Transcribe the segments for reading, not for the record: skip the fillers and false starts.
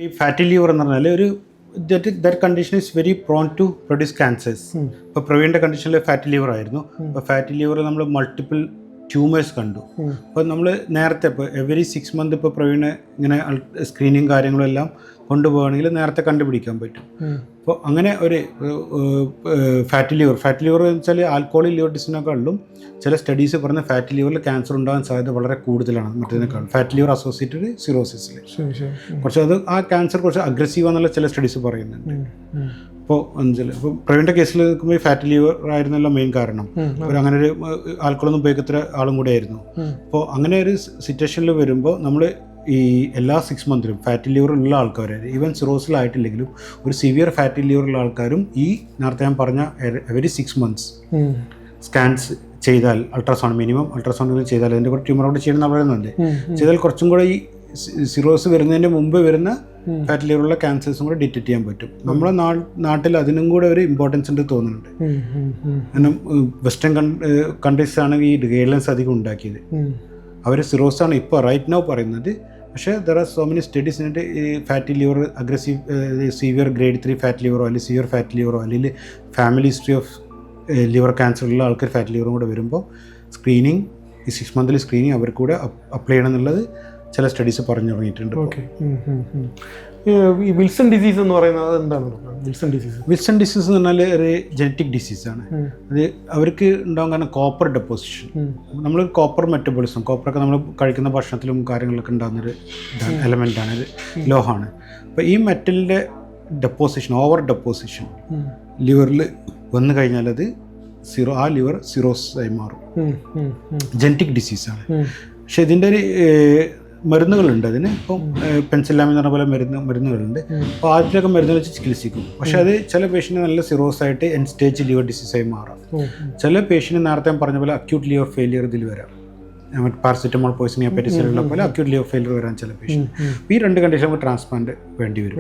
ഈ fatty liver എന്ന് പറഞ്ഞാൽ ഒരു that condition is very prone to produce cancers. ഇപ്പോൾ പ്രവീണിൻ്റെ കണ്ടീഷനിൽ ഫാറ്റി ലിവർ ആയിരുന്നു. അപ്പോൾ ഫാറ്റി ലിവർ നമ്മൾ മൾട്ടിപ്പിൾ ട്യൂമേഴ്സ് കണ്ടു. അപ്പോൾ നമ്മൾ നേരത്തെ ഇപ്പോൾ എവറി 6 months ഇപ്പോൾ പ്രവീണ് ഇങ്ങനെ സ്ക്രീനിങ് കാര്യങ്ങളും എല്ലാം കൊണ്ടുപോവുകയാണെങ്കിൽ നേരത്തെ കണ്ടുപിടിക്കാൻ പറ്റും. അപ്പോൾ അങ്ങനെ ഒരു ഫാറ്റി ലിവർ എന്ന് വെച്ചാൽ ആൽക്കഹോളിക് ലിവർ ഡിസീസിനെക്കാളും ചില സ്റ്റഡീസ് പറഞ്ഞ ഫാറ്റി ലിവറിൽ ക്യാൻസർ ഉണ്ടാകാൻ സാധ്യത വളരെ കൂടുതലാണ് മറ്റേതിനേക്കാളും. ഫാറ്റി ലിവർ അസോസിയേറ്റഡ് സിറോസിസിൽ കുറച്ച് അത് ക്യാൻസർ കുറച്ച് അഗ്രസീവ് എന്നുള്ള ചില സ്റ്റഡീസ് പറയുന്നുണ്ട്. ഇപ്പോൾ ഇപ്പോൾ പ്രവീണിൻ്റെ കേസിൽ നിൽക്കുമ്പോൾ ഫാറ്റി ലിവർ ആയിരുന്നല്ലോ മെയിൻ കാരണം. അങ്ങനെ ഒരു ആൽക്കഹോളൊന്നും ഉപയോഗിക്കത്ര ആളും കൂടെ ആയിരുന്നു. അപ്പോൾ അങ്ങനെ ഒരു സിറ്റുവേഷനിൽ വരുമ്പോൾ നമ്മൾ ഈ എല്ലാ 6 months ഫാറ്റി ലിവർ ഉള്ള ആൾക്കാർ, ഈവൻ സിറോസിലായിട്ടില്ലെങ്കിലും ഒരു സിവിയർ ഫാറ്റി ലിവർ ഉള്ള ആൾക്കാരും ഈ നേരത്തെ ഞാൻ പറഞ്ഞ എവരി 6 months സ്കാൻസ് ചെയ്താൽ, മിനിമം അൾട്രാസൗണ്ട് ചെയ്താൽ, അതിൻ്റെ കൂടെ ട്യൂമറോട് ചെയ്യണമെന്ന് പറയുന്നുണ്ട്, ചെയ്താൽ കുറച്ചും കൂടെ ഈ സിറോസ് വരുന്നതിന് മുമ്പ് വരുന്ന ഫാറ്റി ലിവറുള്ള ക്യാൻസേഴ്സും കൂടെ ഡിറ്റക്ട് ചെയ്യാൻ പറ്റും. നമ്മുടെ നാട്ടിൽ അതിനും കൂടെ ഒരു ഇമ്പോർട്ടൻസ് ഉണ്ട് തോന്നുന്നുണ്ട്. കാരണം വെസ്റ്റേൺ കൺട്രീസ് ആണ് ഈ ഗൈഡ്ലൈൻസ് അധികം ഉണ്ടാക്കിയത്. അവർ സിറോസാണ് ഇപ്പോൾ റൈറ്റ് നൗ പറയുന്നത്. പക്ഷേ there are so many studies എന്നിട്ട് ഈ fatty liver aggressive severe grade 3 fat ലിവറോ അല്ലെങ്കിൽ സിവിയർ ഫാറ്റ് ലിവറോ അല്ലെങ്കിൽ family history of liver cancer ഉള്ള ആൾക്കാർ ഫാറ്റ് ലിവറും കൂടെ വരുമ്പോൾ സ്ക്രീനിങ് ഈ 6 months സ്ക്രീനിങ് അവർക്ക് കൂടെ അപ്ലൈ ചെയ്യണം എന്നുള്ളത് ചില സ്റ്റഡീസ് പറഞ്ഞു തുടങ്ങിയിട്ടുണ്ട്. ഓക്കെ. ഈ വിൽസൺ ഡിസീസ് എന്ന് പറയുന്നത് എന്താണ്? വിൽസൺ ഡിസീസ് എന്ന് പറഞ്ഞാൽ ഒരു ജനറ്റിക് ഡിസീസാണ്. അത് അവർക്ക് ഉണ്ടാകും കാരണം കോപ്പർ ഡെപ്പോസിഷൻ. നമ്മൾ കോപ്പർ മെറ്റബോളിസം, കോപ്പറൊക്കെ നമ്മൾ കഴിക്കുന്ന ഭക്ഷണത്തിലും കാര്യങ്ങളിലൊക്കെ ഉണ്ടാകുന്നൊരു എലമെൻ്റാണ്, ഒരു ലോഹമാണ്. അപ്പോൾ ഈ മെറ്റലിൻ്റെ ഡെപ്പോസിഷൻ, ഓവർ ഡെപ്പോസിഷൻ ലിവറിൽ വന്നു കഴിഞ്ഞാൽ അത് ആ ലിവർ സിറോസ് ആയി മാറും. ജനറ്റിക് ഡിസീസാണ്. പക്ഷെ ഇതിൻ്റെ ഒരു മരുന്നുകളുണ്ട് അതിന്. ഇപ്പം പെൻസിലാമിൻ എന്ന് പറഞ്ഞ പോലെ മരുന്നുകളുണ്ട്. അപ്പോൾ ആദ്യത്തിലൊക്കെ മരുന്ന് വെച്ച് ചികിത്സിക്കും. പക്ഷേ അത് ചില പേഷ്യൻ്റ് നല്ല സിറോസ് ആയിട്ട് എൻഡ് സ്റ്റേജ് ലിവർ ഡിസീസായി മാറാം. ചില പേഷ്യൻ്റ് നേരത്തെ പറഞ്ഞ പോലെ അക്യൂട്ട് ലിവർ ഫെയിലിയർ ഇതിൽ വരാം. പാരസിറ്റമോൾ പോയിസണിങ് ഹെപ്പറ്റൈറ്റിസിലുള്ള പോലെ അക്യൂട്ട് ലിവർ ഫെയിലിയർ വരാൻ ചില പേഷ്യൻ്റ്. ഈ 2 കണ്ടീഷൻ നമുക്ക് ട്രാൻസ്പ്ലാന്റ് വേണ്ടി വരും.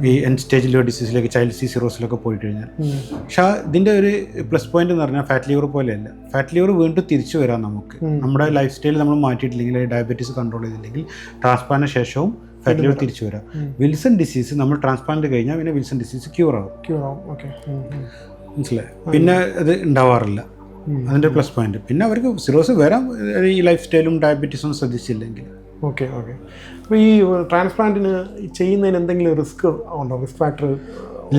ഈ എൻഡ് സ്റ്റേജ് ലിവർ ഡിസീസിലേക്ക്, ചൈൽഡ് സിറോസിലൊക്കെ പോയിട്ട് കഴിഞ്ഞാൽ. പക്ഷേ ഇതിൻ്റെ ഒരു പ്ലസ് പോയിന്റ് എന്ന് പറഞ്ഞാൽ ഫാറ്റ് ലിവർ പോലെയല്ല. ഫാറ്റ് ലിവർ വീണ്ടും തിരിച്ചു വരാം നമുക്ക്. നമ്മുടെ ലൈഫ് സ്റ്റൈൽ നമ്മൾ മാറ്റിയിട്ടില്ലെങ്കിൽ, ഡയബറ്റീസ് കൺട്രോൾ ചെയ്തില്ലെങ്കിൽ ട്രാൻസ്പ്ലാന്റിന് ശേഷവും ഫാറ്റ് ലിവർ തിരിച്ചു വരാം. വിൽസൺ ഡിസീസ് നമ്മൾ ട്രാൻസ്പ്ലാന്റ് കഴിഞ്ഞാൽ പിന്നെ വിൽസൺ ഡിസീസ് ക്യൂർ ആവും. മനസ്സിലായി? പിന്നെ അത് ഉണ്ടാവാറില്ല. അതിൻ്റെ പ്ലസ് പോയിന്റ്. പിന്നെ അവർക്ക് സിറോസ് വരാം ഈ ലൈഫ് സ്റ്റൈലും ഡയബറ്റീസും ശ്രദ്ധിച്ചില്ലെങ്കിൽ. ഓക്കെ. അപ്പോൾ ഈ ട്രാൻസ്പ്ലാന്റിന് ചെയ്യുന്നതിന് എന്തെങ്കിലും റിസ്ക് ഉണ്ടോ? Risk factor?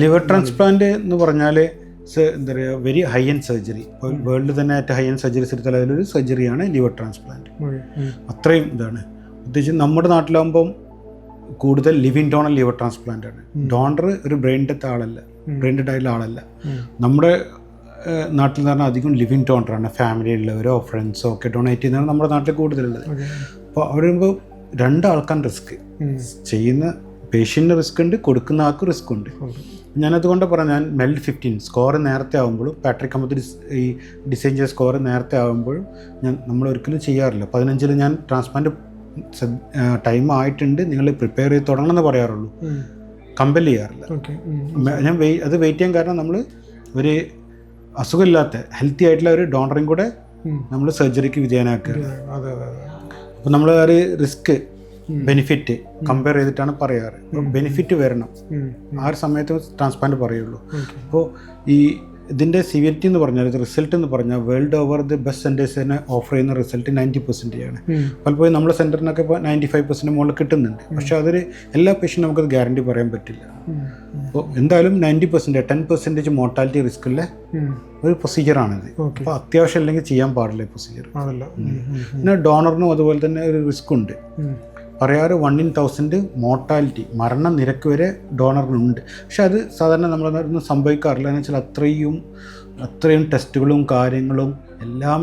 ലിവർ ട്രാൻസ്പ്ലാന്റ് എന്ന് പറഞ്ഞാൽ എന്താ പറയുക, വെരി ഹൈ എൻഡ് സർജറി. ഇപ്പോൾ വേൾഡിൽ തന്നെ ഏറ്റവും ഹൈ എൻഡ് സർജറീസ് എടുത്താൽ അതിലൊരു സർജറിയാണ് ലിവർ ട്രാൻസ്പ്ലാന്റ്. അത്രയും ഇതാണ്. പ്രത്യേകിച്ച് നമ്മുടെ നാട്ടിലാകുമ്പം കൂടുതൽ ലിവിങ് ഡോണർ ലിവർ ട്രാൻസ്പ്ലാന്റ് ആണ്. ഡോണർ ഒരു ബ്രെയിൻ ഡെത്ത് ആളല്ല, ബ്രെയിൻ ഡെഡ് ആയിട്ടുള്ള ആളല്ല. നമ്മുടെ നാട്ടിൽ എന്ന് പറഞ്ഞാൽ അധികം ലിവിങ് ഡോണറാണ്. ഫാമിലിയുള്ളവരോ ഫ്രണ്ട്സോ ഒക്കെ ഡൊണേറ്റ് ചെയ്യുന്നതാണ് നമ്മുടെ നാട്ടിൽ കൂടുതലുള്ളത്. അപ്പോൾ അവിടെ വരുമ്പോൾ 2 ആൾക്കാണ് റിസ്ക്. ചെയ്യുന്ന പേഷ്യൻറ്റിന് റിസ്ക് ഉണ്ട്, കൊടുക്കുന്ന ആൾക്ക് റിസ്ക് ഉണ്ട്. ഞാനതുകൊണ്ട് പറഞ്ഞാൽ ഞാൻ മെൽഡ് 15 സ്കോർ നേരത്തെ ആകുമ്പോഴും, പാട്രിക് അഹമ്മദ് ഈ ഡിസൈൻ ചെയ്ത സ്കോർ നേരത്തെ ആകുമ്പോഴും നമ്മൾ ഒരിക്കലും ചെയ്യാറില്ല. 15 ഞാൻ ട്രാൻസ്പ്ലാന്റ് ടൈം ആയിട്ടുണ്ട്, നിങ്ങൾ പ്രിപ്പയർ ചെയ്ത് തുടങ്ങണം എന്ന് പറയാറുള്ളൂ. കമ്പൽ ചെയ്യാറില്ല. ഞാൻ അത് വെയിറ്റ് ചെയ്യാൻ കാരണം നമ്മൾ ഒരു അസുഖമില്ലാത്ത ഹെൽത്തി ആയിട്ടുള്ള ഒരു ഡോണറും കൂടെ നമ്മൾ സർജറിക്ക് വിധേയനാക്കുക. അപ്പോൾ നമ്മൾ ഒരു റിസ്ക് ബെനിഫിറ്റ് കമ്പയർ ചെയ്തിട്ടാണ് പറയാറ്. ബെനിഫിറ്റ് വരണം, ആ ഒരു സമയത്ത് ട്രാൻസ്പ്ലാന്റ് പറയുള്ളൂ. അപ്പോൾ ഈ ഇതിൻ്റെ സിവിയറിറ്റി എന്ന് പറഞ്ഞാൽ, റിസൾട്ട് എന്ന് പറഞ്ഞാൽ വേൾഡ് ഓവർ ദി ബെസ്റ്റ് സെൻറ്റേഴ്സിനെ ഓഫർ ചെയ്യുന്ന റിസൾട്ട് 90% ആണ്. പലപ്പോഴും നമ്മുടെ സെൻറ്ററിനൊക്കെ ഇപ്പോൾ 95% മുകളിൽ കിട്ടുന്നുണ്ട്. പക്ഷേ അതൊരു എല്ലാ പേഷ്യൻറ്റും നമുക്കത് ഗ്യാരണ്ടി പറയാൻ പറ്റില്ല. അപ്പോൾ എന്തായാലും 90%, 10% മോർട്ടാലിറ്റി റിസ്ക്കുള്ള ഒരു പ്രൊസീജിയറാണിത്. അപ്പോൾ അത്യാവശ്യം അല്ലെങ്കിൽ ചെയ്യാൻ പാടില്ല ഈ പ്രൊസീജിയർ. പിന്നെ ഡോണറിനും അതുപോലെ തന്നെ ഒരു റിസ്ക് ഉണ്ട്. പറയാറ് 1 in 1000 മോർട്ടാലിറ്റി, മരണനിരക്ക് വരെ ഡോണറിനുണ്ട്. പക്ഷെ അത് സാധാരണ നമ്മളൊന്നും സംഭവിക്കാറില്ല. എന്ന് വെച്ചാൽ അത്രയും ടെസ്റ്റുകളും കാര്യങ്ങളും എല്ലാം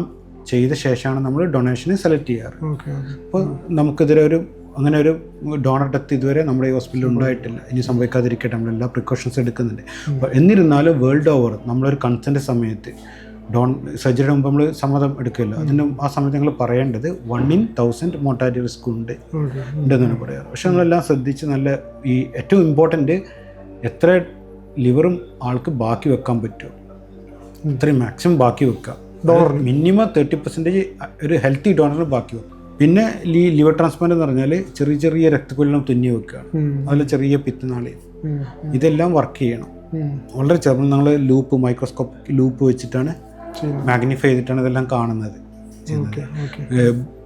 ചെയ്ത ശേഷമാണ് നമ്മൾ ഡൊണേഷന് സെലക്ട് ചെയ്യാറ്. അപ്പോൾ നമുക്കിതുവരെ അങ്ങനെ ഒരു ഡോണർ ഡെത്ത് ഇതുവരെ നമ്മുടെ ഈ ഹോസ്പിറ്റലിൽ ഉണ്ടായിട്ടില്ല. ഇനി സംഭവിക്കാതിരിക്കട്ടെ, നമ്മളെല്ലാ പ്രിക്കോഷൻസ് എടുക്കുന്നുണ്ട്. അപ്പോൾ എന്നിരുന്നാലും വേൾഡ് ഓവർ നമ്മളൊരു കൺസെൻറ്റ് സമയത്ത് സർജറിയുടെ മുമ്പ് നമ്മൾ സമ്മതം എടുക്കില്ല. ആ സമയത്ത് ഞങ്ങൾ പറയേണ്ടത് 1 in 1000 മോർട്ടാലിറ്റി റിസ്ക് ഉണ്ടെന്നാണ് പറയാറ്. പക്ഷെ നമ്മളെല്ലാം ശ്രദ്ധിച്ച് നല്ല ഈ ഏറ്റവും ഇമ്പോർട്ടൻ്റ് എത്ര ലിവറും ആൾക്ക് ബാക്കി വെക്കാൻ പറ്റുമോ അത്രയും മാക്സിമം ബാക്കി വെക്കുക. മിനിമം 30% ഒരു ഹെൽത്തി ഡോണറിന് ബാക്കി വെക്കും. പിന്നെ ലിവർ ട്രാൻസ്പ്ലാന്റ് എന്ന് പറഞ്ഞാൽ ചെറിയ ചെറിയ രക്തക്കുഴലും തുന്നി വെക്കുകയാണ്, അതിൽ ചെറിയ പിത്തനാളിയും, ഇതെല്ലാം വർക്ക് ചെയ്യണം. വളരെ ചെറുപ്പം നമ്മൾ മൈക്രോസ്കോപ്പിക് ലൂപ്പ് വെച്ചിട്ടാണ് മാഗ്നിഫൈ ചെയ്തിട്ടാണ് ഇതെല്ലാം കാണുന്നത്.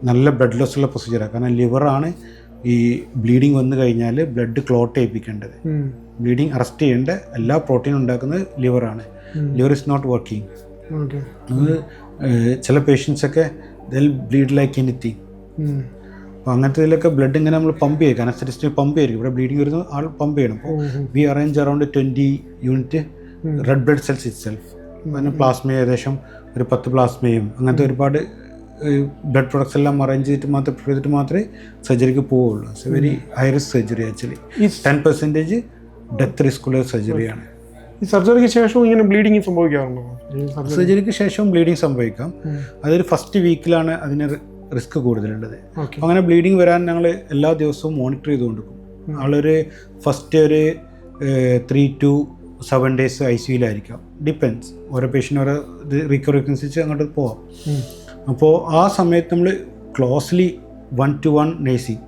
നല്ല ബ്ലഡ് ലോസ് ഉള്ള പ്രൊസീജിയറാണ്. കാരണം ലിവറാണ് ഈ ബ്ലീഡിങ് വന്നു കഴിഞ്ഞാൽ ബ്ലഡ് ക്ലോട്ട് ചെയ്യിപ്പിക്കേണ്ടത്. ബ്ലീഡിങ് അറസ്റ്റ് ചെയ്യേണ്ട എല്ലാ പ്രോട്ടീനും ഉണ്ടാക്കുന്നത് ലിവറാണ്. Liver is not working. അത് ചില പേഷ്യൻസൊക്കെ ദിൽ ബ്ലീഡ് ലൈക്ക് എനിത്തിങ്. അപ്പോൾ അങ്ങനത്തെ ഇതിലൊക്കെ ബ്ലഡ് ഇങ്ങനെ നമ്മൾ പമ്പ് ചെയ്യും, അനസ്തറ്റിസ്റ്റ് പമ്പ് ചെയ്യും. ഇവിടെ ബ്ലീഡിങ് വരുന്ന ആൾ പമ്പ് ചെയ്യണം. അപ്പോൾ we arrange around 20 unit red blood cells itself. പിന്നെ പ്ലാസ്മ ഏകദേശം ഒരു 10 പ്ലാസ്മയും അങ്ങനത്തെ ഒരുപാട് ബ്ലഡ് പ്രൊഡക്ട്സ് എല്ലാം അറേഞ്ച് ചെയ്തിട്ട് മാത്രമേ സർജറിക്ക് പോവുള്ളൂ. It's A very high risk surgery. Actually 10% death risk ഉള്ള സർജറിയാണ്. ഈ സർജറിക്ക് ശേഷം ഇങ്ങനെ ബ്ലീഡിങ് സംഭവിക്കാറുണ്ടോ? സർജറിക്ക് ശേഷം ബ്ലീഡിങ് സംഭവിക്കാം. അതൊരു ഫസ്റ്റ് വീക്കിലാണ് അതിന് റിസ്ക് കൂടുതലുള്ളത്. അങ്ങനെ ബ്ലീഡിങ് വരാൻ ഞങ്ങൾ എല്ലാ ദിവസവും മോണിറ്റർ ചെയ്തുകൊണ്ടിരിക്കും. ആളൊരു ഫസ്റ്റ് ഒരു 3 to 7 days ICUയിലായിരിക്കാം. ഡിപ്പെൻസ്, ഓരോ പേഷ്യൻ്റ് ഓരോ ഇത് റിക്കവറിക്ക് അനുസരിച്ച് അങ്ങോട്ട് പോവാം. അപ്പോൾ ആ സമയത്ത് നമ്മൾ ക്ലോസ്ലി 1-to-1 നേഴ്സിങ്.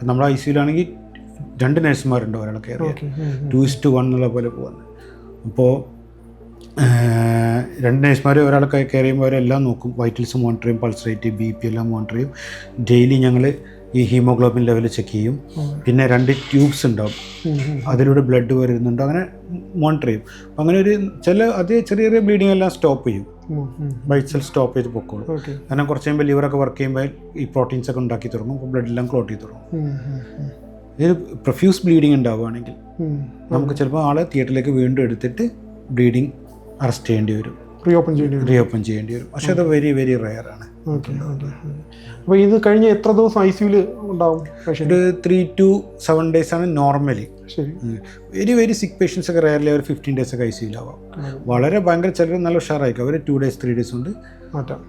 നമ്മുടെ ICUയിലാണെങ്കിൽ 2 നഴ്സുമാരുണ്ട് ഒരാളെ കെയർ ചെയ്യാൻ, 2:1 എന്നുള്ള പോലെ പോകുന്നത്. അപ്പോൾ 2 നഴ്സുമാർ ഒരാളെ കെയർ ചെയ്യുമ്പോൾ അവരെല്ലാം നോക്കും. വൈറ്റൽസ് മോണിറ്റർ ചെയ്യും, പൾസ് റേറ്റ്, BP എല്ലാം മോണിറ്റർ ചെയ്യും. ഡെയിലി ഞങ്ങൾ ഈ ഹീമോഗ്ലോബിൻ ലെവൽ ചെക്ക് ചെയ്യും. പിന്നെ 2 ട്യൂബ്സ് ഉണ്ടാവും, അതിലൂടെ ബ്ലഡ് വരുന്നുണ്ടോ അങ്ങനെ മോണിറ്റർ ചെയ്യും. അപ്പം അങ്ങനെ ഒരു ചെറിയ ചെറിയ ബ്ലീഡിങ് എല്ലാം സ്റ്റോപ്പ് ചെയ്യും. വൈറ്റ് സെൽ സ്റ്റോപ്പ് ചെയ്ത് പൊക്കോളും. കാരണം കുറച്ച് കഴിയുമ്പോൾ ലിവറൊക്കെ വർക്ക് ചെയ്യുമ്പോൾ ഈ പ്രോട്ടീൻസ് ഒക്കെ ഉണ്ടാക്കി തുടങ്ങും. അപ്പോൾ ബ്ലഡ് എല്ലാം ക്ലോട്ട് ചെയ്ത് തുടങ്ങും. ഇത് പ്രൊഫ്യൂസ് ബ്ലീഡിങ് ഉണ്ടാവുകയാണെങ്കിൽ നമുക്ക് ചിലപ്പോൾ ആളെ തിയേറ്ററിലേക്ക് വീണ്ടും എടുത്തിട്ട് ബ്ലീഡിങ് അറസ്റ്റ് ചെയ്യേണ്ടി വരും, റീഓപ്പൺ ചെയ്യേണ്ടി വരും. പക്ഷെ അത് വെരി വെരി റെയർ ആണ്. അപ്പോൾ ഇത് കഴിഞ്ഞ് എത്ര ദിവസം ICUയിൽ ഉണ്ടാവും? ഒരു 3 to 7 days ആണ് normally. Very very sick patients ഒക്കെ റെയർലി ഒരു 15 days ഒക്കെ ICUയിലാവാം. വളരെ ഭയങ്കര ചിലർ നല്ല ഉഷാറായിരിക്കും, അവർ 2 days 3 days കൊണ്ട്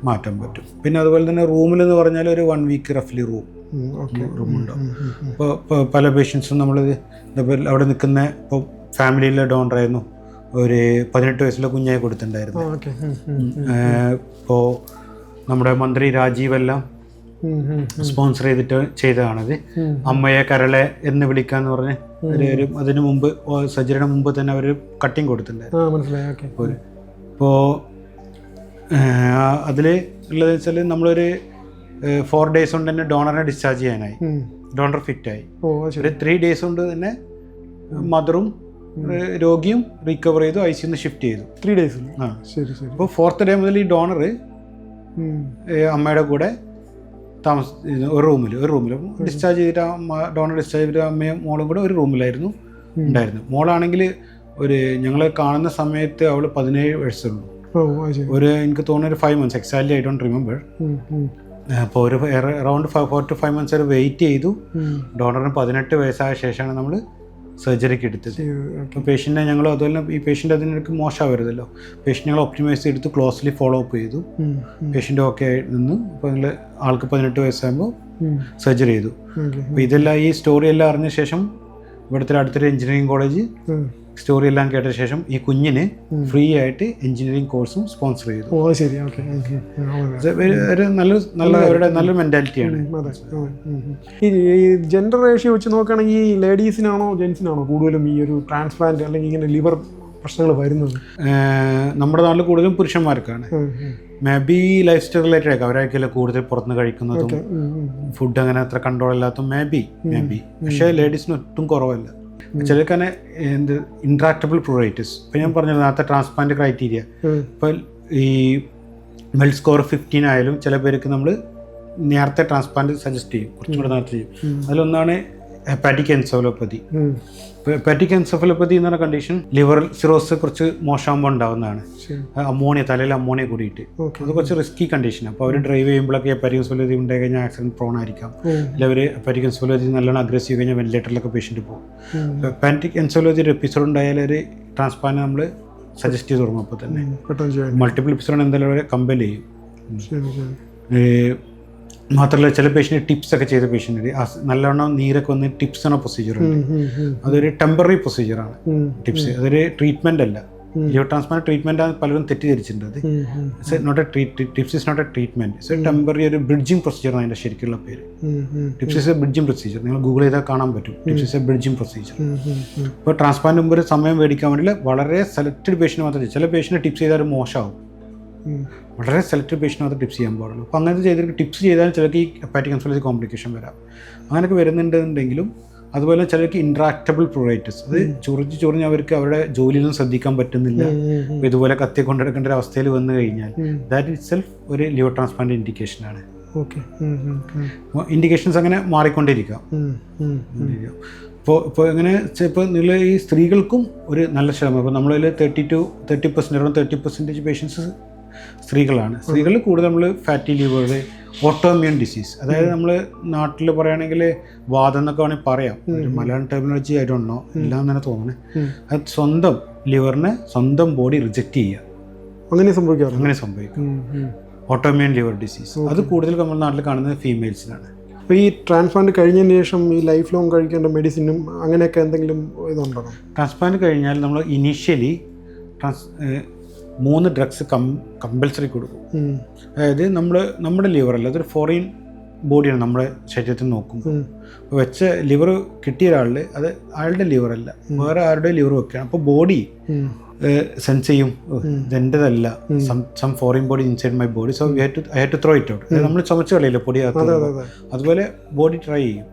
മാറ്റാൻ പറ്റും. പിന്നെ അതുപോലെ തന്നെ റൂമിലെന്ന് പറഞ്ഞാൽ ഒരു 1 week റഫ്ലി റൂമുണ്ടാവും. ഇപ്പോൾ പല പേഷ്യൻസും നമ്മൾ അവിടെ നിൽക്കുന്ന ഇപ്പോൾ ഫാമിലിയിലെ ഡോണറായിരുന്നു, ഒരു 18 വയസ്സിലെ കുഞ്ഞായി കൊടുത്തിട്ടുണ്ടായിരുന്നു. ഇപ്പോൾ നമ്മുടെ മന്ത്രി രാജീവെല്ലാം സ്പോൺസർ ചെയ്തതാണത്. അമ്മയെ കരളെ എന്ന് വിളിക്കാന്ന് പറഞ്ഞ് അതിന് മുമ്പ് സർജറിയുടെ മുമ്പ് തന്നെ അവർ കട്ടിങ് കൊടുത്തിട്ടുണ്ടായിരുന്നു. ഇപ്പോൾ അതിൽ ഉള്ളതെന്ന് വെച്ചാൽ നമ്മളൊരു 4 days കൊണ്ട് തന്നെ ഡോണറിനെ ഡിസ്ചാർജ് ചെയ്യാനായി, ഡോണർ ഫിറ്റായി. ഒരു 3 days കൊണ്ട് തന്നെ മദറും രോഗിയും റിക്കവർ ചെയ്തു, ICUന്ന് ഷിഫ്റ്റ് ചെയ്തു. 3 days. അപ്പോൾ 4th day മുതൽ ഈ ഡോണർ അമ്മയുടെ കൂടെ ഒരു റൂമിൽ ഡിസ്ചാർജ് ചെയ്തിട്ട് ഡോണർ ഡിസ്ചാർജ് ചെയ്തിട്ട് അമ്മയും മോളും കൂടെ ഒരു റൂമിലായിരുന്നു ഉണ്ടായിരുന്നു. മോളാണെങ്കിൽ ഞങ്ങൾ കാണുന്ന സമയത്ത് അവൾ 17 വയസ്സുള്ളൂ. എനിക്ക് തോന്നുന്ന ഒരു 5 months, exactly I don't remember. അപ്പോൾ ഒരു അറൗണ്ട് 4 to 5 months വരെ വെയിറ്റ് ചെയ്തു. ഡോണറിന് 18 വയസ്സായ ശേഷമാണ് നമ്മൾ സർജറിക്ക് എടുത്തത്. അപ്പോൾ പേഷ്യൻറ്റിനെ ഞങ്ങൾ അതുപോലെ ഈ പേഷ്യൻ്റ് അതിനിടയ്ക്ക് മോശമാവരുതല്ലോ, പേഷ്യൻ്റ് ഞങ്ങൾ ഒപ്റ്റിമൈസ് ചെയ്തെടുത്ത് ക്ലോസ്ലി ഫോളോ അപ്പ് ചെയ്തു. പേഷ്യൻ്റ് ഓക്കെ ആയി നിന്നു. അപ്പോൾ ഞങ്ങൾ ആൾക്ക് 18 വയസ്സാകുമ്പോൾ സർജറി ചെയ്തു. അപ്പോൾ ഇതെല്ലാം ഈ സ്റ്റോറി എല്ലാം അറിഞ്ഞ ശേഷം ഇവിടുത്തെ അടുത്തൊരു എഞ്ചിനീയറിംഗ് കോളേജ് സ്റ്റോറി എല്ലാം കേട്ട ശേഷം ഈ കുഞ്ഞിന് ഫ്രീ ആയിട്ട് എഞ്ചിനീയറിംഗ് കോഴ്സും സ്പോൺസർ ചെയ്തു. ഒരു അവരുടെ നല്ലൊരു മെന്റാലിറ്റിയാണ്. ഈ ജെൻഡർ റേഷ്യോ വെച്ച് നോക്കുകയാണെങ്കിൽ ഈ ലേഡീസിനാണോ ജെൻസിനാണോ കൂടുതലും ഈ ഒരു ട്രാൻസ്പ്ലാന്റ് അല്ലെങ്കിൽ ഇങ്ങനെ ലിവർ പ്രശ്നങ്ങൾ വരുന്നത്? നമ്മുടെ നാട്ടിൽ കൂടുതലും പുരുഷന്മാർക്കാണ്. Maybe lifestyle related ആയിരിക്കും, അവരായിരിക്കില്ല കൂടുതൽ പുറത്തുനിന്ന് കഴിക്കുന്നതും ഫുഡ് അങ്ങനെ അത്ര കൺട്രോൾ ഇല്ലാത്തതും മേ ബി. പക്ഷേ ലേഡീസിന് ഒട്ടും കുറവല്ല. ചിലർക്കന്നെ ഇൻട്രാക്റ്റബിൾ പ്രൊറൈറ്റിസ്. ഇപ്പം ഞാൻ പറഞ്ഞത് നേരത്തെ ട്രാൻസ്പ്ലാന്റ് ക്രൈറ്റീരിയ, ഇപ്പം ഈ മെൽ സ്കോർ 15 ആയാലും ചില പേർക്ക് നമ്മൾ നേരത്തെ ട്രാൻസ്പ്ലാന്റ് സജസ്റ്റ് ചെയ്യും, കുറച്ചും കൂടെ നേരത്തെ ചെയ്യും. അതിലൊന്നാണ് ഹെപ്പാറ്റിക് എൻസെഫലോപ്പതി. ഹെപ്പാറ്റിക് എൻസെഫലോപ്പതി എന്ന് പറഞ്ഞ കണ്ടീഷൻ ലിവർ സിറോസ് കുറച്ച് മോശമാകുമ്പോൾ ഉണ്ടാകുന്നതാണ്. തലയിൽ അമോണിയ കൂടിയിട്ട് അത് കുറച്ച് റിസ്കി കണ്ടീഷൻ. അപ്പോൾ അവർ ഡ്രൈവ് ചെയ്യുമ്പോഴൊക്കെ ഹെപ്പാറ്റിക് എൻസെഫലോപ്പതി ഉണ്ടായി കഴിഞ്ഞാൽ ആക്സിഡന്റ് പ്രോൺ ആയിരിക്കാം. അല്ലെങ്കിൽ അവർ ഹെപ്പാറ്റിക് എൻസെഫലോപ്പതി നല്ലോണം അഗ്രസീവ് കഴിഞ്ഞാൽ വെന്റിലേറ്ററിലൊക്കെ പേഷ്യൻറ്റ് പോകും. ഹെപ്പാറ്റിക് എൻസെഫലോപ്പതി ഒരു എപ്പിസോഡ് ഉണ്ടായാൽ ഒരു ട്രാൻസ്പ്ലാന്റ് നമ്മൾ സജസ്റ്റ് ചെയ്ത് തുടങ്ങും. അപ്പോൾ തന്നെ മൾട്ടിപ്പിൾ എപ്പിസോഡ് എന്തായാലും അവരെ കമ്പൽ ചെയ്യും. മാത്രമല്ല ചില പേഷ്യൻ്റ് ടിപ്സ് ഒക്കെ ചെയ്ത പേഷ്യൻ്റ് നല്ലോണം നീരൊക്കെ വന്ന് ടിപ്സ് എന്ന പ്രൊസീജിയർ ഉണ്ട്. അതൊരു ടെമ്പററി പ്രൊസീജിയറാണ് ടിപ്സ്, അതൊരു ട്രീറ്റ്മെൻ്റ് അല്ല. ലിവർ ട്രാൻസ്പ്ലാന്റ് ട്രീറ്റ്മെൻറ്റ് പലരും തെറ്റിദ്ധരിച്ചിട്ടുണ്ട്. It's not a TIPS is not a treatment, it's a temporary ഒരു ബ്രിഡ്ജിങ് പ്രൊസീജിയർ അതിൻ്റെ ശരിക്കുള്ള പേര്. TIPS is a bridging procedure. നിങ്ങൾ ഗൂഗിൾ ചെയ്താൽ കാണാൻ പറ്റും. TIPS is a bridging procedure. ഇപ്പോൾ ട്രാൻസ്പ്ലാന്റ് മുമ്പ് ഒരു സമയം മേടിക്കാൻ വേണ്ടി വളരെ സെലക്റ്റഡ് പേഷ്യൻ്റ് മാത്രമേ, ചില പേഷ്യൻ്റ് ടിപ്സ് ചെയ്താൽ മോശമാവും. വളരെ സെലക്റ്റഡ് പേഷ്യൻ്റ് മാത്രമേ ടിപ്സ് ചെയ്യാൻ പാടുള്ളൂ. അപ്പോൾ അങ്ങനത്തെ ചെയ്തിട്ട് ടിപ്സ് ചെയ്താൽ ചിലർക്ക് ഈ ഹെപ്പാറ്റിക് എൻസെഫലോപ്പതി കോംപ്ലിക്കേഷൻ വരാം. അങ്ങനെയൊക്കെ വരുന്നുണ്ടെങ്കിലും അതുപോലെ ചിലർക്ക് ഇൻട്രാക്റ്റബിൾ പ്രൊറൈറ്റിസ്, അത് ചൊറിഞ്ഞ് അവർക്ക് അവരുടെ ജോലിയൊന്നും ശ്രദ്ധിക്കാൻ പറ്റുന്നില്ല, ഇതുപോലെ കത്തി കൊണ്ടെടുക്കേണ്ട ഒരു അവസ്ഥയിൽ വന്നു കഴിഞ്ഞാൽ ദാറ്റ് ഇറ്റ് സെൽഫ് ഒരു ലിവർ ട്രാൻസ്പ്ലാന്റ് ഇൻഡിക്കേഷനാണ്. ഇൻഡിക്കേഷൻസ് അങ്ങനെ മാറിക്കൊണ്ടിരിക്കാം. ഇപ്പോൾ എങ്ങനെ ഇപ്പോൾ നിങ്ങൾ ഈ സ്ത്രീകൾക്കും ഒരു നല്ല ശതമാനം, ഇപ്പോൾ നമ്മളതിൽ 30% പേഷ്യൻസ് സ്ത്രീകളാണ്. സ്ത്രീകളിൽ കൂടുതൽ നമ്മൾ ഫാറ്റി ലിവർ, ഓട്ടോമ്യൂൺ ഡിസീസ്, അതായത് നമ്മൾ നാട്ടിൽ പറയുകയാണെങ്കിൽ വാദം എന്നൊക്കെ വേണമെങ്കിൽ പറയാം, മലയാളം ടെർമിനോളജി ആയിട്ടുണ്ടോ എല്ലാം തന്നെ തോന്നണേ. അത് സ്വന്തം ലിവറിനെ സ്വന്തം ബോഡി റിജക്റ്റ് ചെയ്യുക, അങ്ങനെ സംഭവിക്കും. ഓട്ടോമ്യൂൺ ലിവർ ഡിസീസ് അത് കൂടുതൽ നമ്മുടെ നാട്ടിൽ കാണുന്നത് ഫീമെയിൽസിനാണ്. അപ്പോൾ ഈ ട്രാൻസ്പ്ലാന്റ് കഴിഞ്ഞതിന് ശേഷം ഈ ലൈഫ് ലോങ് കഴിക്കേണ്ട മെഡിസിനും അങ്ങനെയൊക്കെ എന്തെങ്കിലും ഇതുണ്ടോ? ട്രാൻസ്പ്ലാന്റ് കഴിഞ്ഞാൽ നമ്മൾ ഇനീഷ്യലി 3 ഡ്രഗ്സ് കമ്പൽസറി കൊടുക്കും. അതായത് നമ്മുടെ ലിവറല്ല, അതൊരു ഫോറിൻ ബോഡിയാണ് നമ്മുടെ ശരീരത്തിൽ നോക്കുമ്പോൾ. അപ്പോൾ വെച്ച ലിവർ കിട്ടിയ ഒരാളിൽ അത് അയാളുടെ ലിവറല്ല, വേറെ ആരുടെ ലിവർ വെക്കുകയാണ്. അപ്പോൾ ബോഡി സെൻസ് ചെയ്യും ഇതെൻ്റെതല്ല, some foreign body inside my body, so I have to throw it out. നമ്മൾ ചുമച്ച് കളയില്ല പൊടി അകത്ത്, അതുപോലെ ബോഡി ട്രൈ ചെയ്യും.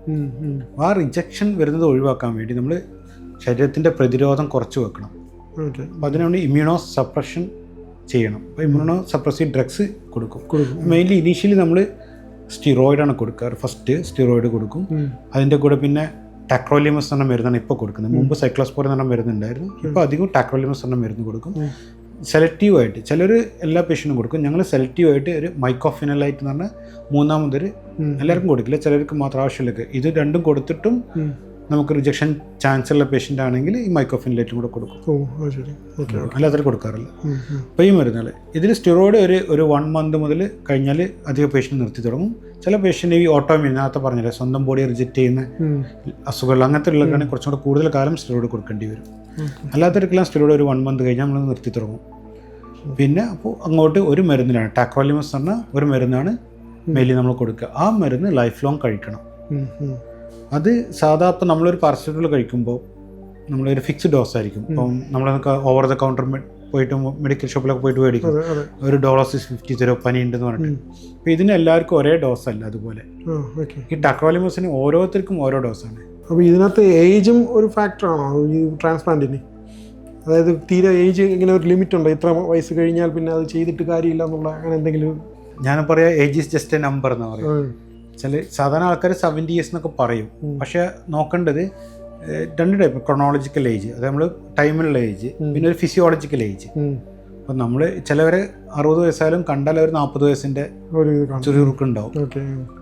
ആ റിജക്ഷൻ വരുന്നത് ഒഴിവാക്കാൻ വേണ്ടി നമ്മൾ ശരീരത്തിൻ്റെ പ്രതിരോധം കുറച്ച് വെക്കണം. അപ്പോൾ അതിനുവേണ്ടി ഇമ്മ്യൂണോ സപ്രഷൻ ചെയ്യണം. അപ്പോൾ ഇമ്മ്യൂണോ സപ്രസീവ് ഡ്രഗ്സ് കൊടുക്കും. മെയിൻലി ഇനീഷ്യലി നമ്മൾ സ്റ്റിറോയിഡാണ് കൊടുക്കാറ്. ഫസ്റ്റ് സ്റ്റിറോയിഡ് കൊടുക്കും. അതിൻ്റെ കൂടെ പിന്നെ ടാക്രോലിമസ് എന്ന മരുന്നാണ് ഇപ്പോൾ കൊടുക്കുന്നത്. മുമ്പ് സൈക്ലോസ്പോർ എന്ന് പറഞ്ഞ മരുന്നുണ്ടായിരുന്നു. ഇപ്പോൾ അധികം ടാക്രോലിമസ് എന്ന മരുന്ന് കൊടുക്കും. സെലക്റ്റീവായിട്ട് ചിലർ എല്ലാ പേഷ്യൻറ്റും കൊടുക്കും. ഞങ്ങൾ സെലക്റ്റീവായിട്ട് ഒരു മൈക്കോഫിനലൈറ്റ് എന്ന് പറഞ്ഞാൽ മൂന്നാമതൊരു എല്ലാവർക്കും കൊടുക്കില്ല, ചിലർക്ക് മാത്രം ആവശ്യമില്ല. ഇത് രണ്ടും കൊടുത്തിട്ടും നമുക്ക് റിജക്ഷൻ ചാൻസ് ഉള്ള പേഷ്യൻ്റ് ആണെങ്കിൽ ഈ മൈക്കോഫിനലൈറ്റും കൂടെ കൊടുക്കും. അല്ലാതെ കൊടുക്കാറില്ല. അപ്പോൾ ഈ മരുന്നുകൾ ഇതിൽ സ്റ്റിറോയിഡ് ഒരു 1 മന്ത് മുതൽ കഴിഞ്ഞാൽ അധികം പേഷ്യൻ്റ് നിർത്തി തുടങ്ങും. ചില പേഷ്യൻ്റ് ഈ ഓട്ടോമ്യൂൺ നേരത്തെ പറഞ്ഞില്ലേ, സ്വന്തം ബോഡി റിജക്റ്റ് ചെയ്യുന്ന അസുഖങ്ങൾ, അങ്ങനത്തെ ഉള്ളവരാണെങ്കിൽ കുറച്ചും കൂടെ കൂടുതൽ കാലം സ്റ്റിറോയിഡ് കൊടുക്കേണ്ടി വരും. അല്ലാത്തവർക്കെല്ലാം സ്റ്റിറോയിഡ് ഒരു 1 മന്ത് കഴിഞ്ഞാൽ നമ്മൾ നിർത്തി തുടങ്ങും. പിന്നെ അപ്പോൾ അങ്ങോട്ട് ഒരു മരുന്നിലാണ് ടാക്രോലിമസ് എന്ന ഒരു മരുന്നാണ് മെയിൻലി നമ്മൾ കൊടുക്കുക. ആ മരുന്ന് ലൈഫ് ലോങ് കഴിക്കണം. അത് സാധാ ഇപ്പം നമ്മളൊരു പാരസെറ്റമോൾ കഴിക്കുമ്പോൾ നമ്മളൊരു ഫിക്സ്ഡ് ഡോസ് ആയിരിക്കും. ഇപ്പം നമ്മളൊക്കെ ഓവർ ദ കൗണ്ടർ പോയിട്ട് മെഡിക്കൽ ഷോപ്പിലൊക്കെ പോയിട്ട് മേടിക്കും, ഒരു ഡോളോസിസ് 50 പനി ഉണ്ടെന്ന് പറഞ്ഞിട്ട്. അപ്പോൾ ഇതിന് എല്ലാവർക്കും ഒരേ ഡോസ് അല്ല. അതുപോലെ ഈ ടാക്രോലിമസിന് ഓരോരുത്തർക്കും ഓരോ ഡോസാണ്. അപ്പോൾ ഇതിനകത്ത് ഏജും ഒരു ഫാക്ടറാണോ ഈ ട്രാൻസ്പ്ലാന്റിന്? അതായത് തീരെ ഏജ് ഇങ്ങനെ ഒരു ലിമിറ്റ് ഉണ്ടോ, ഇത്ര വയസ്സ് കഴിഞ്ഞാൽ പിന്നെ അത് ചെയ്തിട്ട് കാര്യമില്ല എന്നുള്ള അങ്ങനെ എന്തെങ്കിലും? ഞാൻ പറയാം age is just A number എന്ന് പറയും. സാധാരണ ആൾക്കാർ 70 years എന്നൊക്കെ പറയും. പക്ഷെ നോക്കേണ്ടത് 2 ടൈപ്പ്: ക്രോണോളജിക്കൽ ഏജ്, അത് നമ്മൾ ടൈമിലുള്ള ഏജ്, പിന്നെ ഒരു ഫിസിയോളജിക്കൽ ഏജ്. അപ്പം നമ്മൾ ചിലവരെ 60 വയസ്സായാലും കണ്ടാൽ അവർ 40 വയസ്സിൻ്റെ ചുരുക്ക് ഉണ്ടാവും.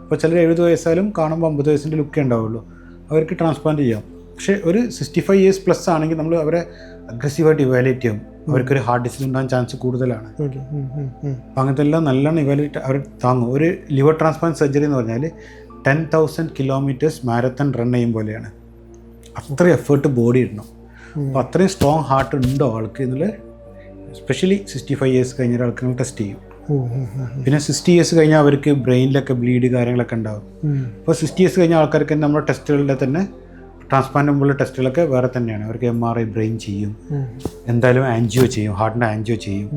അപ്പോൾ ചിലർ 70 വയസ്സായാലും കാണുമ്പോൾ 50 വയസ്സിൻ്റെ ലുക്കേ ഉണ്ടാവുള്ളൂ. അവർക്ക് ട്രാൻസ്പ്ലാന്റ് ചെയ്യാം. പക്ഷേ ഒരു 65 years പ്ലസ് ആണെങ്കിൽ നമ്മൾ അവരെ അഗ്രസീവായിട്ട് ഇവാലുവേറ്റ് ചെയ്യും. അവർക്കൊരു ഹാർട്ട് ഡിസീസ് ഉണ്ടാകാൻ ചാൻസ് കൂടുതലാണ്. അപ്പം അങ്ങനത്തെ എല്ലാം നല്ലോണം ഇവാലുവേറ്റ് അവർ താങ്ങും. ഒരു ലിവർ ട്രാൻസ്പ്ലാന്റ് സർജറി എന്ന് പറഞ്ഞാൽ 10,000 kilometers മാരത്തൺ റൺ ചെയ്യും പോലെയാണ്. അത്രയും എഫേർട്ട് ബോഡി ഇടണം. അപ്പോൾ അത്രയും സ്ട്രോങ് ഹാർട്ട് ഉണ്ടോ ആൾക്ക് എന്നുള്ള, എസ്പെഷ്യലി 65 years കഴിഞ്ഞ ഒരാൾക്ക് നമ്മൾ ടെസ്റ്റ് ചെയ്യും. പിന്നെ 60 years കഴിഞ്ഞാൽ അവർക്ക് ബ്രെയിനിലൊക്കെ ബ്ലീഡ് കാര്യങ്ങളൊക്കെ ഉണ്ടാകും. അപ്പോൾ 60 years കഴിഞ്ഞ ആൾക്കാർക്ക് നമ്മുടെ ടെസ്റ്റുകളുടെ തന്നെ ട്രാൻസ്പ്ലാന്റ് മുമ്പുള്ള ടെസ്റ്റുകളൊക്കെ വേറെ തന്നെയാണ്. അവർക്ക് MRI ബ്രെയിൻ ചെയ്യും, എന്തായാലും ആൻജിയോ ചെയ്യും, ഹാർട്ടിൻ്റെ ആൻജിയോ ചെയ്യും.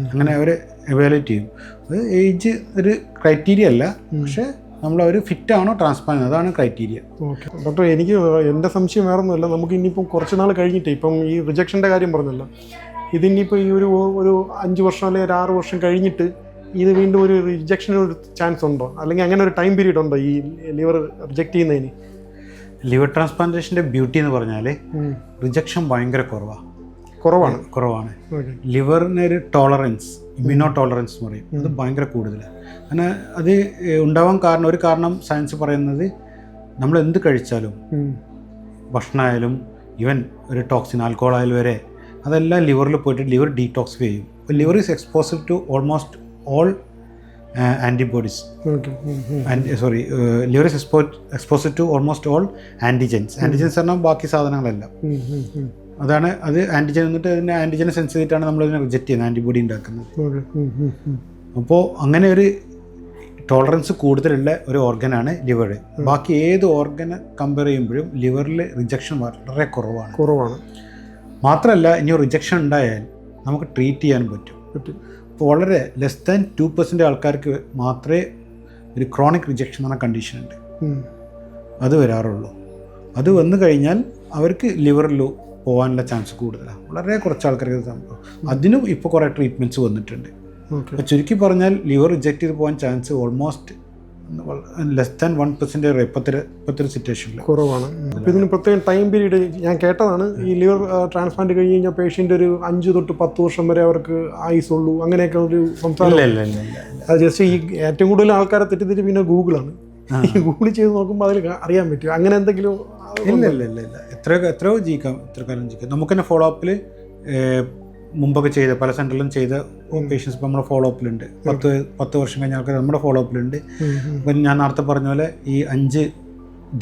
അങ്ങനെ അവർ എവാലുവേറ്റ് ചെയ്യും. അത് ഏജ് ഒരു ക്രൈറ്റീരിയ അല്ല, പക്ഷേ നമ്മളവർ ഫിറ്റാണോ ട്രാൻസ്പ്ലാന്റ്, അതാണ് ക്രൈറ്റീരിയ. ഓക്കെ ഡോക്ടർ, എനിക്ക് എൻ്റെ സംശയം വേറെ ഒന്നുമില്ല. നമുക്ക് ഇനിയിപ്പം കുറച്ച് നാൾ കഴിഞ്ഞിട്ട്, ഇപ്പം ഈ റിജക്ഷൻ്റെ കാര്യം പറഞ്ഞല്ലോ, ഇതിനിപ്പോൾ ഈ ഒരു 5 വർഷം അല്ലെങ്കിൽ ഒരു 6 വർഷം കഴിഞ്ഞിട്ട് ഇത് വീണ്ടും ഒരു റിജക്ഷന് ഒരു ചാൻസ് ഉണ്ടോ, അല്ലെങ്കിൽ അങ്ങനെ ഒരു ടൈം പീരീഡ് ഉണ്ടോ ഈ ലിവർ റിജക്റ്റ് ചെയ്യുന്നതിന്? ലിവർ ട്രാൻസ്പ്ലാന്റേഷൻ്റെ ബ്യൂട്ടി എന്ന് പറഞ്ഞാൽ റിജക്ഷൻ ഭയങ്കര കുറവാണ്. ലിവറിന് ഒരു ടോളറൻസ്, ഇമ്മ്യൂണോ ടോളറൻസ് എന്ന് പറയും, അത് ഭയങ്കര കൂടുതലാണ്. അങ്ങനെ അത് ഉണ്ടാവാൻ ഒരു കാരണം സയൻസ് പറയുന്നത്, നമ്മൾ എന്ത് കഴിച്ചാലും, ഭക്ഷണമായാലും ഈവൻ ഒരു ടോക്സിൻ ആൽക്കഹോൾ ആയാലും വരെ, അതെല്ലാം ലിവറിൽ പോയിട്ട് ലിവർ ഡീടോക്സിഫൈ ചെയ്യും. Liver is exposed to almost all antibodies. Liver is exposed to almost all antigens. Antigens പറഞ്ഞാൽ ബാക്കി സാധനങ്ങളെല്ലാം. അതാണ് അത് ആൻറ്റിജൻ എന്നിട്ട് അതിനെ ആൻറ്റിജനെ സെൻസ് ചെയ്തിട്ടാണ് നമ്മളതിനെ റിജക്റ്റ് ചെയ്യുന്നത്, ആൻറ്റിബോഡി ഉണ്ടാക്കുന്നത്. അപ്പോൾ അങ്ങനെ ഒരു ടോളറൻസ് കൂടുതലുള്ള ഒരു ഓർഗനാണ് ലിവർ. ബാക്കി ഏത് ഓർഗനെ കമ്പയർ ചെയ്യുമ്പോഴും ലിവറിൽ റിജക്ഷൻ വളരെ കുറവാണ്. മാത്രമല്ല ഇനി റിജക്ഷൻ ഉണ്ടായാൽ നമുക്ക് ട്രീറ്റ് ചെയ്യാൻ പറ്റും. അപ്പോൾ വളരെ ലെസ് ദാൻ 2% ആൾക്കാർക്ക് മാത്രമേ ഒരു ക്രോണിക് റിജക്ഷൻ എന്ന കണ്ടീഷൻ ഉണ്ട്, അത് വരാറുള്ളൂ. അത് വന്നു കഴിഞ്ഞാൽ അവർക്ക് ലിവറിൽ പോകാനുള്ള ചാൻസ് കൂടുതലാണ്. വളരെ കുറച്ച് ആൾക്കാർക്ക് സംഭവം. അതിനും ഇപ്പോൾ കുറേ ട്രീറ്റ്മെൻറ്റ്സ് വന്നിട്ടുണ്ട്. അപ്പോൾ ചുരുക്കി പറഞ്ഞാൽ ലിവർ റിജക്റ്റ് ചെയ്ത് പോകാൻ ചാൻസ് ഓൾമോസ്റ്റ് ലെസ് ദാൻ 1% ഇപ്പോഴത്തെ സിറ്റുവേഷനിൽ കുറവാണ്. അപ്പോൾ ഇതിന് പ്രത്യേകം ടൈം പീരീഡ് ഞാൻ കേട്ടതാണ്. ഈ ലിവർ ട്രാൻസ്പ്ലാന്റ് കഴിഞ്ഞ് കഴിഞ്ഞാൽ പേഷ്യൻ്റ് ഒരു 5 തൊട്ട് 10 വർഷം വരെ അവർക്ക് ആയുസുള്ളൂ അങ്ങനെയൊക്കെ ഒരു സംസാരം. അത് ജസ്റ്റ് ഈ ഏറ്റവും കൂടുതൽ ആൾക്കാരെ തെറ്റിദ്ധരിച്ച് പിന്നെ ഗൂഗിളാണ്. ഈ ഗൂഗിൾ ചെയ്ത് നോക്കുമ്പോൾ അതിൽ അറിയാൻ പറ്റും അങ്ങനെ എന്തെങ്കിലും. ഇല്ല എത്രയോ ജീവിക്കാം, എത്ര കാലം ജീവിക്കാം. നമുക്ക് തന്നെ ഫോളോ അപ്പിൽ മുമ്പൊക്കെ ചെയ്ത പല സെൻറ്ററിലും ചെയ്ത പേഷ്യൻസ് ഇപ്പോൾ നമ്മുടെ ഫോളോ അപ്പിലുണ്ട്. 10 വർഷം കഴിഞ്ഞ ആൾക്കാർ നമ്മുടെ ഫോളോ അപ്പിലുണ്ട്. അപ്പം ഞാൻ നേരത്തെ പറഞ്ഞ പോലെ ഈ 5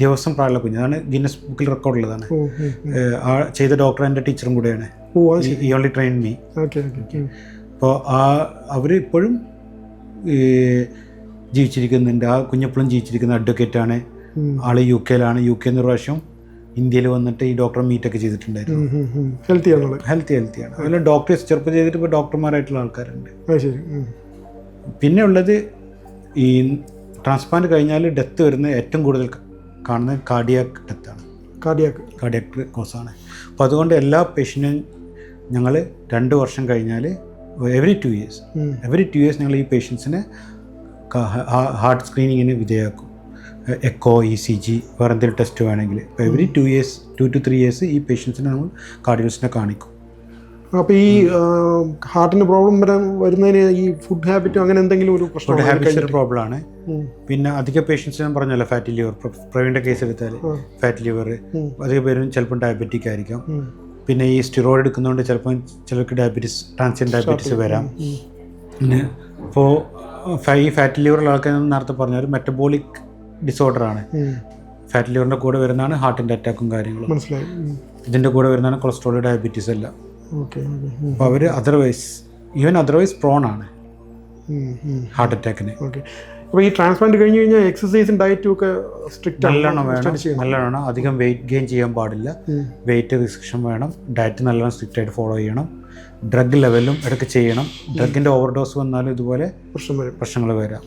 ദിവസം പ്രായമുള്ള കുഞ്ഞ്, അതാണ് ഗിന്നസ് ബുക്കിൽ റെക്കോർഡുള്ളതാണ്. ആ ചെയ്ത ഡോക്ടർ എൻ്റെ ടീച്ചറും കൂടെയാണ്. ഈ ഓൺലി ട്രെയിൻ മീ. അപ്പോൾ അവർ ഇപ്പോഴും ജീവിച്ചിരിക്കുന്നുണ്ട്. ആ കുഞ്ഞെപ്പോഴും ജീവിച്ചിരിക്കുന്ന അഡ്വക്കേറ്റാണ്. ആള് UK യിൽ ഒരു പ്രാവശ്യം ഇന്ത്യയിൽ വന്നിട്ട് ഈ ഡോക്ടറെ മീറ്റൊക്കെ ചെയ്തിട്ടുണ്ടായിരുന്നു. ഹെൽത്തിയാണ്. അതുപോലെ ഡോക്ടേഴ്സ് ചെറുപ്പം ചെയ്തിട്ട് ഇപ്പോൾ ഡോക്ടർമാരായിട്ടുള്ള ആൾക്കാരുണ്ട്. പിന്നെ ഉള്ളത് ഈ ട്രാൻസ്പ്ലാന്റ് കഴിഞ്ഞാൽ ഡെത്ത് വരുന്ന ഏറ്റവും കൂടുതൽ കാണുന്നത് കാർഡിയാക് ഡെത്താണ്. കാർഡിയാക് കോസാണ്. അപ്പോൾ അതുകൊണ്ട് എല്ലാ പേഷ്യൻറ്റിനും ഞങ്ങൾ 2 വർഷം കഴിഞ്ഞാൽ എവറി 2 ഇയേഴ്സ് ഞങ്ങൾ ഈ പേഷ്യൻസിനെ ഹാർട്ട് സ്ക്രീനിങ്ങിന് വിധേയമാക്കും. എക്കോ, ECG, വേറെ എന്തെങ്കിലും ടെസ്റ്റ് വേണമെങ്കിൽ. ഇപ്പോൾ എവറി 2 to 3 ഇയേഴ്സ് ഈ പേഷ്യൻസിനെ നമ്മൾ കാർഡിയോളജിസ്റ്റിനെ കാണിക്കും. അപ്പോൾ ഈ ഹാർട്ടിന് പ്രോബ്ലം വരുന്നതിന് ഈ ഫുഡ് ഹാബിറ്റും അങ്ങനെ എന്തെങ്കിലും ഒരു പ്രശ്നം? ഫുഡ് ഹാബിറ്റ്സ് ഒരു പ്രോബ്ലമാണ്. പിന്നെ അധിക പേഷ്യൻസ് ഞാൻ പറഞ്ഞല്ലോ ഫാറ്റി ലിവർ, പ്രവീണിൻ്റെ കേസ് എടുത്താൽ ഫാറ്റി ലിവർ, അധിക പേരും ചിലപ്പം ഡയബറ്റിക് ആയിരിക്കാം. പിന്നെ ഈ സ്റ്റിറോയിഡ് എടുക്കുന്നതുകൊണ്ട് ചിലപ്പം ചിലർക്ക് ട്രാൻസിയൻറ്റ് ഡയബറ്റീസ് വരാം. പിന്നെ ഇപ്പോൾ ഈ ഫാറ്റി ലിവറുള്ള ആൾക്കാർ നേരത്തെ പറഞ്ഞ ഒരു മെറ്റബോളിക് ഡിസോർഡറാണ്. ഫാറ്റ് ലിവറിൻ്റെ കൂടെ വരുന്നതാണ് ഹാർട്ടിൻ്റെ അറ്റാക്കും കാര്യങ്ങളും. മനസ്സിലായി. ഇതിൻ്റെ കൂടെ വരുന്നതാണ് കൊളസ്ട്രോൾ, ഡയബറ്റീസ് എല്ലാം. അപ്പോൾ അവർ അതർവൈസ് പ്രോൺ ആണ് ഹാർട്ട് അറ്റാക്കിന്. അപ്പോൾ ഈ ട്രാൻസ്പ്ലാന്റ് കഴിഞ്ഞ് കഴിഞ്ഞാൽ എക്സസൈസും ഡയറ്റും ഒക്കെ സ്ട്രിക്റ്റ് നല്ലോണം. അധികം വെയിറ്റ് ഗെയിൻ ചെയ്യാൻ പാടില്ല. വെയിറ്റ് റിസ്ട്രിക്ഷൻ വേണം. ഡയറ്റ് നല്ലോണം സ്ട്രിക്റ്റ് ആയിട്ട് ഫോളോ ചെയ്യണം. ഡ്രഗ് ലെവലും ഇടയ്ക്ക് ചെയ്യണം. ഡ്രഗിൻ്റെ ഓവർഡോസ് വന്നാലും ഇതുപോലെ പ്രശ്നങ്ങൾ വരാം.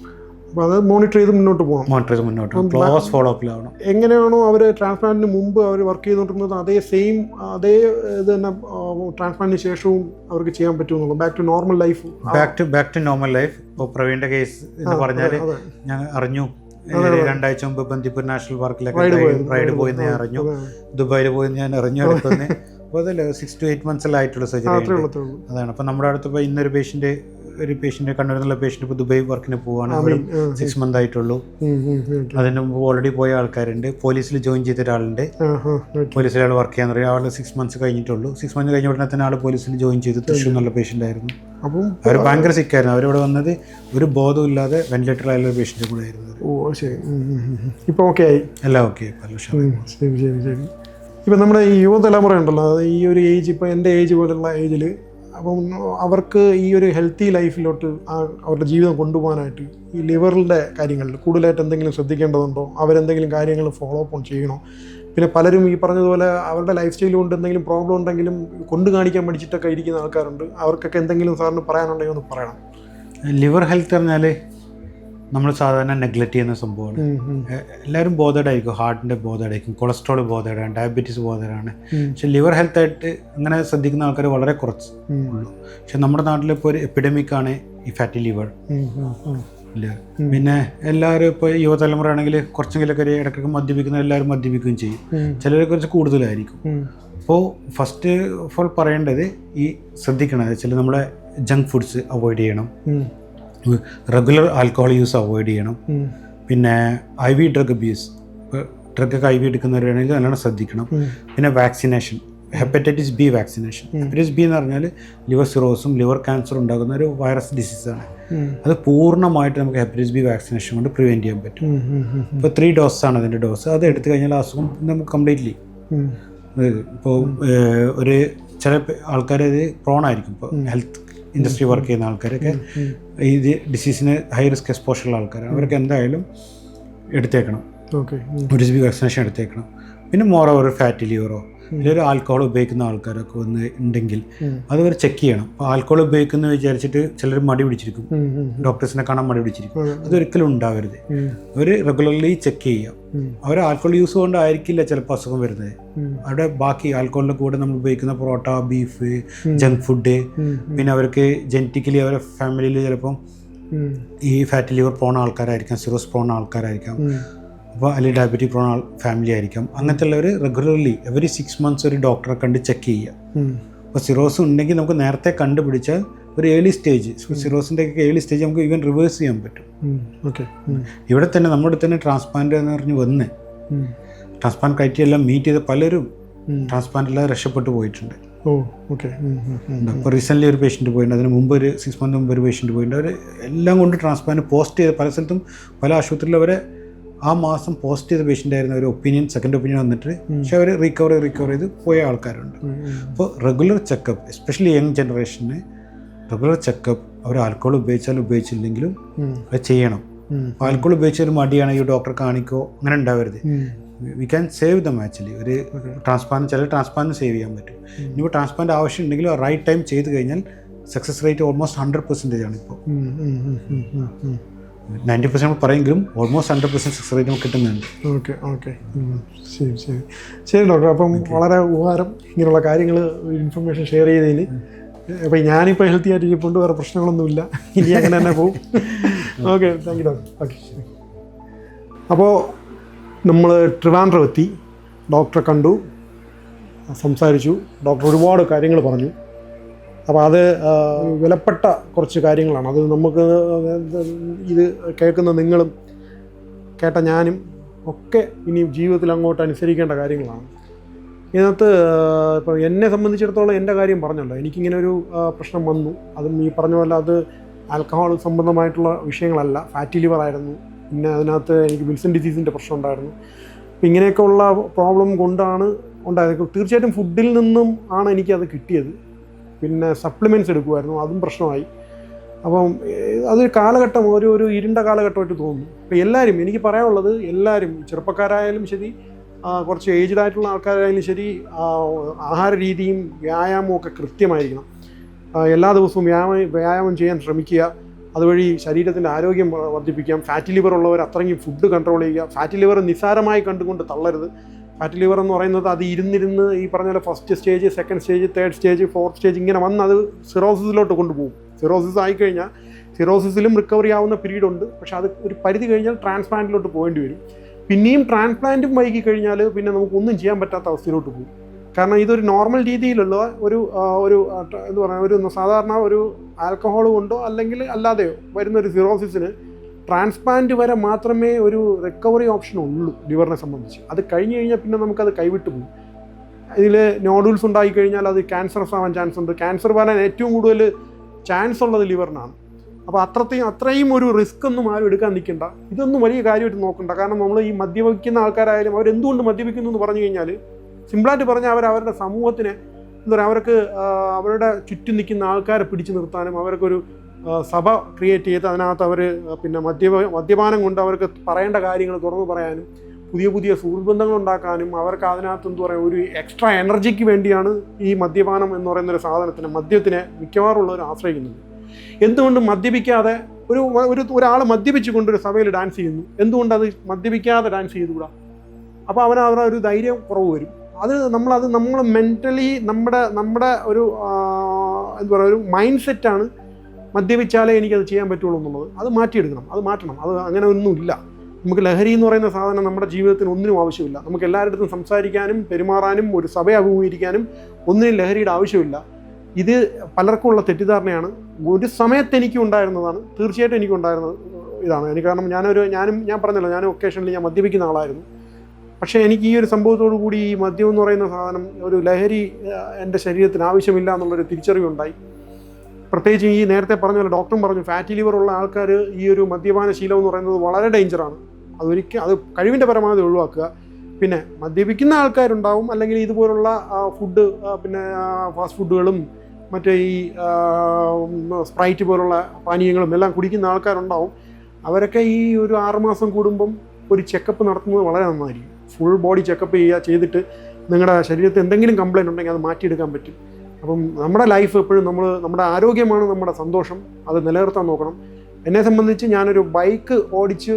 അപ്പോൾ അത് മോണിറ്റർ ചെയ്ത് മുന്നോട്ട് പോകണം. ക്ലോസ് ഫോളോ അപ്പിലാവണം. എങ്ങനെയാണോ അവർ ട്രാൻസ്പ്ലാന്റിന് മുമ്പ് അവർ വർക്ക് ചെയ്തുകൊണ്ടിരുന്നത് അതേ ഇത് തന്നെ ട്രാൻസ്പ്ലാന്റിന് ശേഷവും അവർക്ക് ചെയ്യാൻ പറ്റുമെന്നുള്ളൂ. Back to normal life. ഇപ്പോൾ പ്രവീണിൻ്റെ കേസ് എന്ന് പറഞ്ഞാൽ ഞാൻ അറിഞ്ഞു 2 ആഴ്ച മുമ്പ് ബന്ദിപ്പൂർ നാഷണൽ പാർക്കിലൊക്കെ റൈഡ് പോയെന്ന് ഞാൻ അറിഞ്ഞു. ദുബായിൽ പോയെന്ന് ഞാൻ അറിഞ്ഞു. അടുത്തൊന്ന് അപ്പോൾ അതല്ല 6 to 8 months ആയിട്ടുള്ള സർജറി. അതാണ്. അപ്പോൾ നമ്മുടെ അടുത്ത് ഇപ്പോൾ ഇന്നൊരു പേഷ്യൻ്റ് കണ്ണൂരിൽ നിന്നുള്ള പേഷ്യൻ്റ് ഇപ്പോൾ ദുബായ് വർക്കിന് പോവാണ്. 6 months ആയിട്ടുള്ളൂ. അതിന് മുമ്പ് ഓൾറെഡി പോയ ആൾക്കാരുണ്ട്. പോലീസിൽ ജോയിൻ ചെയ്ത ഒരാളുണ്ട്. പോലീസിൽ ആൾ വർക്ക് ചെയ്യാൻ തുടങ്ങി. ആൾ 6 months കഴിഞ്ഞിട്ടുള്ളൂ. 6 months കഴിഞ്ഞ ഉടനെ തന്നെ ആൾ പോലീസിൽ ജോയിൻ ചെയ്തു. തൃശ്ശൂർ എന്നുള്ള പേഷ്യൻ്റ് ആയിരുന്നു. അപ്പം അവർ ഭയങ്കര സിക്കായിരുന്നു. അവരിവിടെ വന്നത് ഒരു ബോധമില്ലാതെ വെന്റിലേറ്ററിലായുള്ള പേഷ്യൻ്റ് കൂടെ ആയിരുന്നു. ഇപ്പോൾ ഓക്കെ ആയി, എല്ലാം ഓക്കെ. ശരി. ഇപ്പം നമ്മുടെ ഈ യുവതലമുറ ഉണ്ടല്ലോ, ഈ ഒരു ഏജ്, ഇപ്പോൾ എൻ്റെ ഏജ് പോലുള്ള ഏജിൽ, അപ്പം അവർക്ക് ഈ ഒരു ഹെൽത്തി ലൈഫിലോട്ട് അവരുടെ ജീവിതം കൊണ്ടുപോകാനായിട്ട് ഈ ലിവറിൻ്റെ കാര്യങ്ങളിൽ കൂടുതലായിട്ട് എന്തെങ്കിലും ശ്രദ്ധിക്കേണ്ടതുണ്ടോ? അവരെന്തെങ്കിലും കാര്യങ്ങൾ ഫോളോ അപ്പ് ചെയ്യണോ? പിന്നെ പലരും ഈ പറഞ്ഞതുപോലെ അവരുടെ ലൈഫ് സ്റ്റൈൽ കൊണ്ട് എന്തെങ്കിലും പ്രോബ്ലം ഉണ്ടെങ്കിലും കൊണ്ട് കാണിക്കാൻ പഠിച്ചിട്ടൊക്കെ ഇരിക്കുന്ന ആൾക്കാരുണ്ട്. അവർക്കൊക്കെ എന്തെങ്കിലും സാറിന് പറയാനുണ്ടെങ്കിൽ ഒന്ന് പറയണം. ലിവർ ഹെൽത്ത് പറഞ്ഞാൽ നമ്മൾ സാധാരണ നെഗ്ലക്റ്റ് ചെയ്യുന്ന സംഭവമാണ്. എല്ലാവരും ബോധേഡായിരിക്കും. ഹാർട്ടിൻ്റെ ബോധേഡായിരിക്കും, കൊളസ്ട്രോൾ ബോധേഡാണ്, ഡയബറ്റീസ് ബോധേഡാണ്. പക്ഷെ ലിവർ ഹെൽത്തായിട്ട് അങ്ങനെ ശ്രദ്ധിക്കുന്ന ആൾക്കാർ വളരെ കുറച്ച് ഉള്ളൂ. പക്ഷെ നമ്മുടെ നാട്ടിലിപ്പോൾ ഒരു എപ്പിഡമിക്കാണ് ഈ ഫാറ്റി ലിവർ. പിന്നെ എല്ലാവരും ഇപ്പോൾ യുവതലമുറ ആണെങ്കിൽ കുറച്ചെങ്കിലൊക്കെ ഇടയ്ക്കൊക്കെ മദ്യപിക്കുന്ന എല്ലാവരും മദ്യപിക്കുകയും ചെയ്യും. ചിലരെ കുറിച്ച് കൂടുതലായിരിക്കും. അപ്പോൾ ഫസ്റ്റ് ഓഫ് ഓൾ പറയേണ്ടത് ഈ ശ്രദ്ധിക്കണം. ചില നമ്മുടെ ജങ്ക് ഫുഡ്സ് അവോയ്ഡ് ചെയ്യണം. റെഗുലർ ആൽക്കഹോൾ യൂസ് അവോയ്ഡ് ചെയ്യണം. പിന്നെ IV ഡ്രഗ് അബ്യൂസ്, ഡ്രഗൊക്കെ IV എടുക്കുന്നവരാണെങ്കിൽ നല്ലോണം ശ്രദ്ധിക്കണം. പിന്നെ vaccination, hepatitis B vaccination. Hepatitis B എന്ന് പറഞ്ഞാൽ ലിവർ സിറോസും ലിവർ ക്യാൻസറും ഉണ്ടാകുന്ന ഒരു വൈറസ് ഡിസീസാണ്. അത് പൂർണ്ണമായിട്ട് നമുക്ക് ഹെപ്പറ്റൈറ്റിസ് B വാക്സിനേഷൻ കൊണ്ട് പ്രിവെൻറ്റ് ചെയ്യാൻ പറ്റും. ഇപ്പോൾ 3 ഡോസാണ് അതിൻ്റെ ഡോസ്. അത് എടുത്തു കഴിഞ്ഞാൽ അസുഖം നമുക്ക് കംപ്ലീറ്റ്ലി ഇപ്പോൾ ഒരു ചില ആൾക്കാർ ഇത് പ്രോണായിരിക്കും. ഇപ്പോൾ ഹെൽത്ത് ഇൻഡസ്ട്രി വർക്ക് ചെയ്യുന്ന ആൾക്കാരൊക്കെ ഇത് ഡിസീസിന് ഹൈ റിസ്ക് എക്സ്പോഷർ ഉള്ള ആൾക്കാരാണ്. അവർക്ക് എന്തായാലും എടുത്തേക്കണം, ഒരു വാക്സിനേഷൻ എടുത്തേക്കണം. പിന്നെ മോറോവർ ഫാറ്റി ലിവറോ അല്ലെങ്കിൽ ആൽക്കഹോൾ ഉപയോഗിക്കുന്ന ആൾക്കാരൊക്കെ വന്ന് ഉണ്ടെങ്കിൽ അതവർ ചെക്ക് ചെയ്യണം. അപ്പോൾ ആൽക്കഹോൾ ഉപയോഗിക്കുന്നു വിചാരിച്ചിട്ട് ചിലർ മടി പിടിച്ചിരിക്കും, ഡോക്ടേഴ്സിനെ കാണാൻ മടി പിടിച്ചിരിക്കും. അതൊരിക്കലും ഉണ്ടാവരുത്. അവർ റെഗുലർലി ചെക്ക് ചെയ്യാം. അവർ ആൽക്കഹോൾ യൂസ് കൊണ്ടായിരിക്കില്ല ചിലപ്പോൾ അസുഖം വരുന്നത്. അവിടെ ബാക്കി ആൽക്കഹോളിൻ്റെ കൂടെ നമ്മൾ ഉപയോഗിക്കുന്ന പൊറോട്ട, ബീഫ്, ജങ്ക് ഫുഡ്, പിന്നെ അവർക്ക് ജനറ്റിക്കലി അവരുടെ ഫാമിലിയിൽ ചിലപ്പം ഈ ഫാറ്റി ലിവർ പോണ ആൾക്കാരായിരിക്കാം, സിറോസ് പോണ ആൾക്കാരായിരിക്കാം, അപ്പോൾ അല്ലെങ്കിൽ ഡയബറ്റിക് പ്രോൺ ഫാമിലി ആയിരിക്കാം. അങ്ങനത്തെ ഉള്ളവർ റെഗുലർലി എവറി 6 months ഒരു ഡോക്ടറെ കണ്ട് ചെക്ക് ചെയ്യുക. അപ്പോൾ സിറോസ് ഉണ്ടെങ്കിൽ നമുക്ക് നേരത്തെ കണ്ടുപിടിച്ചാൽ ഒരു ഏർലി സ്റ്റേജ്, സിറോസിൻ്റെ ഒക്കെ ഏർലി സ്റ്റേജ് നമുക്ക് ഈവൻ റിവേഴ്സ് ചെയ്യാൻ പറ്റും. ഇവിടെ തന്നെ നമ്മുടെ തന്നെ ട്രാൻസ്പ്ലാന്റ് എന്ന് പറഞ്ഞ് വന്ന് ട്രാൻസ്പ്ലാന്റ് ക്രൈറ്റീരിയ എല്ലാം മീറ്റ് ചെയ്ത പലരും ട്രാൻസ്പ്ലാന്റെല്ലാം രക്ഷപ്പെട്ടു പോയിട്ടുണ്ട്. ഇപ്പോൾ റീസെൻ്റ്ലി ഒരു പേഷ്യൻറ്റ് പോയിട്ടുണ്ട്, അതിന് മുമ്പ് ഒരു 6 months മുമ്പ് ഒരു പേഷ്യൻറ്റ് പോയിട്ടുണ്ട്. അവർ എല്ലാം കൊണ്ട് ട്രാൻസ്പ്ലാന്റ് പോസ്റ്റ് ചെയ്ത് പല സ്ഥലത്തും പല ആശുപത്രിയിലും അവരെ ആ മാസം പോസ്റ്റ് ചെയ്ത പേഷ്യൻ്റ് ആയിരുന്ന ഒരു ഒപ്പീനിയൻ, സെക്കൻഡ് ഒപ്പീനിയൻ വന്നിട്ട് പക്ഷെ അവർ റിക്കവർ ചെയ്ത് പോയ ആൾക്കാരുണ്ട്. അപ്പോൾ റെഗുലർ ചെക്കപ്പ്, എസ്പെഷ്യലി യങ് ജനറേഷന് റെഗുലർ ചെക്കപ്പ്, അവർ ആൽക്കഹോൾ ഉപയോഗിച്ചില്ലെങ്കിലും അത് ചെയ്യണം. ആൽക്കഹോൾ ഉപയോഗിച്ചൊരു മടിയാണ് ഈ ഡോക്ടറെ കാണിക്കോ അങ്ങനെ ഉണ്ടാവരുത്. We can save dum actually. ഒരു ട്രാൻസ്പ്ലാന്റ്, ചില ട്രാൻസ്പ്ലാന്റ് സേവ് ചെയ്യാൻ പറ്റും. ഇനിയിപ്പോൾ ട്രാൻസ്പ്ലാന്റ് ആവശ്യം ഉണ്ടെങ്കിലും റൈറ്റ് ടൈം ചെയ്ത് കഴിഞ്ഞാൽ സക്സസ് റേറ്റ് ഓൾമോസ്റ്റ് 100% ആണ്. ഇപ്പോൾ 90% പറയുമെങ്കിലും ഓൾമോസ്റ്റ് 100% സക്സസ് റേറ്റ് നമുക്ക് കിട്ടുന്നുണ്ട്. ശരി ഡോക്ടർ, അപ്പം വളരെ ഉപകാരം ഇങ്ങനെയുള്ള കാര്യങ്ങൾ ഇൻഫർമേഷൻ ഷെയർ ചെയ്തതിന്. അപ്പം ഞാനിപ്പോൾ ഹെൽത്തി ആയിട്ട് ഇരിപ്പുണ്ട്, വേറെ പ്രശ്നങ്ങളൊന്നുമില്ല, ഇനി അങ്ങനെ തന്നെ പോകും. Okay, thank you doctor. Okay, അപ്പോൾ നമ്മൾ ട്രിവാൻഡ്രം എത്തി, ഡോക്ടറെ കണ്ടു, സംസാരിച്ചു. ഡോക്ടർ ഒരുപാട് കാര്യങ്ങൾ പറഞ്ഞു. അപ്പോൾ അത് വിലപ്പെട്ട കുറച്ച് കാര്യങ്ങളാണ്. അത് നമുക്ക് ഇത് കേൾക്കുന്ന നിങ്ങളും കേട്ട ഞാനും ഒക്കെ ഇനി ജീവിതത്തിൽ അങ്ങോട്ട് അനുസരിക്കേണ്ട കാര്യങ്ങളാണ്. ഇതിനകത്ത് ഇപ്പോൾ എന്നെ സംബന്ധിച്ചിടത്തോളം എൻ്റെ കാര്യം പറഞ്ഞല്ലോ, എനിക്കിങ്ങനെ ഒരു പ്രശ്നം വന്നു. അതും ഈ പറഞ്ഞ പോലെ അത് ആൽക്കഹോൾ സംബന്ധമായിട്ടുള്ള വിഷയങ്ങളല്ല, ഫാറ്റി ലിവർ ആയിരുന്നു. പിന്നെ അതിനകത്ത് എനിക്ക് വിൽസൺ ഡിസീസിൻ്റെ പ്രശ്നം ഉണ്ടായിരുന്നു. അപ്പോൾ ഇങ്ങനെയൊക്കെ ഉള്ള പ്രോബ്ലം കൊണ്ടാണ് ഉണ്ടായത്. തീർച്ചയായിട്ടും ഫുഡിൽ നിന്നും ആണ് എനിക്കത് കിട്ടിയത്. പിന്നെ സപ്ലിമെൻറ്റ്സ് എടുക്കുമായിരുന്നു, അതും പ്രശ്നമായി. അപ്പം അതൊരു കാലഘട്ടം, ഒരു ഇരുണ്ട കാലഘട്ടമായിട്ട് തോന്നുന്നു. അപ്പോൾ എല്ലാവരും, എനിക്ക് പറയാനുള്ളത്, എല്ലാവരും ചെറുപ്പക്കാരായാലും ശരി, കുറച്ച് ഏജ്ഡ് ആയിട്ടുള്ള ആൾക്കാരായാലും ശരി, ആഹാര രീതിയും വ്യായാമവും ഒക്കെ കൃത്യമായിരിക്കണം. എല്ലാ ദിവസവും വ്യായാമം ചെയ്യാൻ ശ്രമിക്കുക. അതുവഴി ശരീരത്തിൻ്റെ ആരോഗ്യം വർദ്ധിപ്പിക്കാം. ഫാറ്റി ലിവർ ഉള്ളവർ അത്രയും ഫുഡ് കൺട്രോൾ ചെയ്യുക. ഫാറ്റി ലിവർ നിസ്സാരമായി കണ്ടുകൊണ്ട് തള്ളരുത്. ഫാറ്റി ലിവർ എന്ന് പറയുന്നത് അത് ഇരുന്നിരുന്ന് ഈ പറഞ്ഞ പോലെ first stage, second stage, third stage, fourth stage ഇങ്ങനെ വന്ന് അത് സിറോസിസിലോട്ട് കൊണ്ടുപോകും. സിറോസിസ് ആയിക്കഴിഞ്ഞാൽ സിറോസിസിലും റിക്കവറി ആവുന്ന പീരീഡ് ഉണ്ട്. പക്ഷേ അത് ഒരു പരിധി കഴിഞ്ഞാൽ ട്രാൻസ്പ്ലാന്റിലോട്ട് പോകേണ്ടി വരും. പിന്നെയും ട്രാൻസ്പ്ലാന്റും വൈകി കഴിഞ്ഞാൽ പിന്നെ നമുക്കൊന്നും ചെയ്യാൻ പറ്റാത്ത അവസ്ഥയിലോട്ട് പോകും. കാരണം ഇതൊരു നോർമൽ രീതിയിലുള്ള ഒരു എന്താ പറയുക, ഒരു സാധാരണ ഒരു ആൽക്കഹോൾ കൊണ്ടോ അല്ലെങ്കിൽ അല്ലാതെയോ വരുന്ന ഒരു സിറോസിസിന് ട്രാൻസ്പ്ലാന്റ് വരെ മാത്രമേ ഒരു റിക്കവറി ഓപ്ഷൻ ഉള്ളൂ ലിവറിനെ സംബന്ധിച്ച്. അത് കഴിഞ്ഞ് കഴിഞ്ഞാൽ പിന്നെ നമുക്കത് കൈവിട്ട് പോകും. ഇതിൽ നോഡൂൾസ് ഉണ്ടായിക്കഴിഞ്ഞാൽ അത് ക്യാൻസറസ് ആവാൻ ചാൻസ് ഉണ്ട്. ക്യാൻസർ വരാൻ ഏറ്റവും കൂടുതൽ ചാൻസ് ഉള്ളത് ലിവറിനാണ്. അപ്പോൾ അത്രയും ഒരു റിസ്ക് ഒന്നും ആരും എടുക്കാൻ നിൽക്കണ്ട. ഇതൊന്നും വലിയ കാര്യമായിട്ട് നോക്കണ്ട. കാരണം നമ്മൾ ഈ മദ്യപിക്കുന്ന ആൾക്കാരായാലും അവരെന്തുകൊണ്ട് മദ്യപിക്കുന്നു എന്ന് പറഞ്ഞു കഴിഞ്ഞാൽ, സിമ്പിളായിട്ട് പറഞ്ഞാൽ അവരുടെ സമൂഹത്തിനെ എന്താ പറയുക, അവർക്ക് അവരുടെ ചുറ്റും നിൽക്കുന്ന ആൾക്കാരെ പിടിച്ചു നിർത്താനും അവർക്കൊരു സഭ ക്രിയേറ്റ് ചെയ്ത് അതിനകത്ത് അവർ പിന്നെ മദ്യപാനം കൊണ്ട് അവർക്ക് പറയേണ്ട കാര്യങ്ങൾ തുറന്നു പറയാനും പുതിയ സുഹൃത്ബന്ധങ്ങൾ ഉണ്ടാക്കാനും അവർക്ക് അതിനകത്ത് എന്താ പറയുക ഒരു എക്സ്ട്രാ എനർജിക്ക് വേണ്ടിയാണ് ഈ മദ്യപാനം എന്ന് പറയുന്നൊരു സാധനത്തിന്, മദ്യത്തിനെ മിക്കവാറുള്ളവർ ആശ്രയിക്കുന്നത്. എന്തുകൊണ്ട് മദ്യപിക്കാതെ ഒരാൾ മദ്യപിച്ചു കൊണ്ടൊരു സഭയിൽ ഡാൻസ് ചെയ്യുന്നു, എന്തുകൊണ്ട് അത് മദ്യപിക്കാതെ ഡാൻസ് ചെയ്തുകൂടാ? അപ്പോൾ അവരുടെ ഒരു ധൈര്യം കുറവ് വരും. നമ്മൾ മെൻ്റലി നമ്മുടെ ഒരു എന്താ പറയുക ഒരു മൈൻഡ് സെറ്റാണ് മദ്യപിച്ചാലേ എനിക്കത് ചെയ്യാൻ പറ്റുള്ളൂ എന്നുള്ളത്. അത് മാറ്റണം. അത് അങ്ങനെ ഒന്നുമില്ല. നമുക്ക് ലഹരി എന്ന് പറയുന്ന സാധനം നമ്മുടെ ജീവിതത്തിന് ഒന്നിനും ആവശ്യമില്ല. നമുക്ക് എല്ലാവരുടെ അടുത്തും സംസാരിക്കാനും പെരുമാറാനും ഒരു സഭയെ അഭിമുഖീകരിക്കാനും ഒന്നിനും ലഹരിയുടെ ആവശ്യമില്ല. ഇത് പലർക്കും ഉള്ള തെറ്റിദ്ധാരണയാണ്. ഒരു സമയത്ത് എനിക്കും ഉണ്ടായിരുന്നതാണ്, തീർച്ചയായിട്ടും എനിക്കും ഉണ്ടായിരുന്നത് ഇതാണ്. എനിക്ക് കാരണം ഞാൻ പറഞ്ഞല്ലോ, ഞാൻ ഒക്കേഷനിൽ ഞാൻ മദ്യപിക്കുന്ന ആളായിരുന്നു. പക്ഷേ എനിക്ക് ഈ ഒരു സംഭവത്തോടു കൂടി ഈ മദ്യം എന്ന് പറയുന്ന സാധനം ഒരു ലഹരി എൻ്റെ ശരീരത്തിന് ആവശ്യമില്ല എന്നുള്ളൊരു തിരിച്ചറിവുണ്ടായി. പ്രത്യേകിച്ച് ഈ നേരത്തെ പറഞ്ഞല്ലോ, ഡോക്ടറും പറഞ്ഞു ഫാറ്റി ലിവർ ഉള്ള ആൾക്കാർ ഈ ഒരു മദ്യപാന ശീലം എന്ന് പറയുന്നത് വളരെ ഡേഞ്ചറാണ്. അത് കഴിവിൻ്റെ പരമാവധി ഒഴിവാക്കുക. പിന്നെ മദ്യപിക്കുന്ന ആൾക്കാരുണ്ടാവും, അല്ലെങ്കിൽ ഇതുപോലുള്ള ഫുഡ് പിന്നെ ഫാസ്റ്റ് ഫുഡുകളും മറ്റേ ഈ സ്പ്രൈറ്റ് പോലുള്ള പാനീയങ്ങളും എല്ലാം കുടിക്കുന്ന ആൾക്കാരുണ്ടാവും. അവരൊക്കെ ഈ ഒരു 6 മാസം കൂടുമ്പം ഒരു ചെക്കപ്പ് നടത്തുന്നത് വളരെ നന്നായിരിക്കും. ഫുൾ ബോഡി ചെക്കപ്പ് ചെയ്തിട്ട് നിങ്ങളുടെ ശരീരത്തിൽ എന്തെങ്കിലും കംപ്ലയിൻ്റ് ഉണ്ടെങ്കിൽ അത് മാറ്റിയെടുക്കാൻ പറ്റും. അപ്പം നമ്മുടെ ലൈഫ് എപ്പോഴും നമ്മുടെ ആരോഗ്യമാണ് നമ്മുടെ സന്തോഷം, അത് നിലനിർത്താൻ നോക്കണം. എന്നെ സംബന്ധിച്ച് ഞാനൊരു ബൈക്ക് ഓടിച്ച്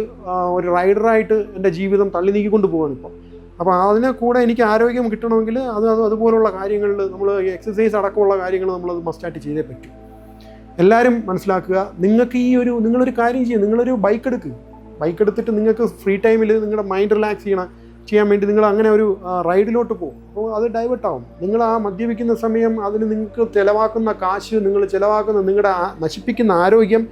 ഒരു റൈഡറായിട്ട് എൻ്റെ ജീവിതം തള്ളി നീക്കിക്കൊണ്ട് പോവാണ് ഇപ്പോൾ. അപ്പോൾ അതിനെ കൂടെ എനിക്ക് ആരോഗ്യം കിട്ടണമെങ്കിൽ അതുപോലുള്ള കാര്യങ്ങളിൽ നമ്മൾ എക്സസൈസ് അടക്കമുള്ള കാര്യങ്ങൾ നമ്മളത് മസ്റ്റായിട്ട് ചെയ്തേ പറ്റും. എല്ലാവരും മനസ്സിലാക്കുക, നിങ്ങളൊരു കാര്യം ചെയ്യുക, നിങ്ങളൊരു ബൈക്ക് എടുത്തിട്ട് നിങ്ങൾക്ക് ഫ്രീ ടൈമിൽ നിങ്ങളുടെ മൈൻഡ് റിലാക്സ് ചെയ്യാൻ വേണ്ടി നിങ്ങൾ അങ്ങനെ ഒരു റൈഡിലോട്ട് പോകും. അപ്പോൾ അത് ഡൈവേർട്ടാവും. നിങ്ങൾ ആ മദ്യപിക്കുന്ന സമയം അതിന് നിങ്ങൾക്ക് ചിലവാക്കുന്ന കാശ്, നിങ്ങൾ ചിലവാക്കുന്ന നിങ്ങളുടെ നശിപ്പിക്കുന്ന ആരോഗ്യം,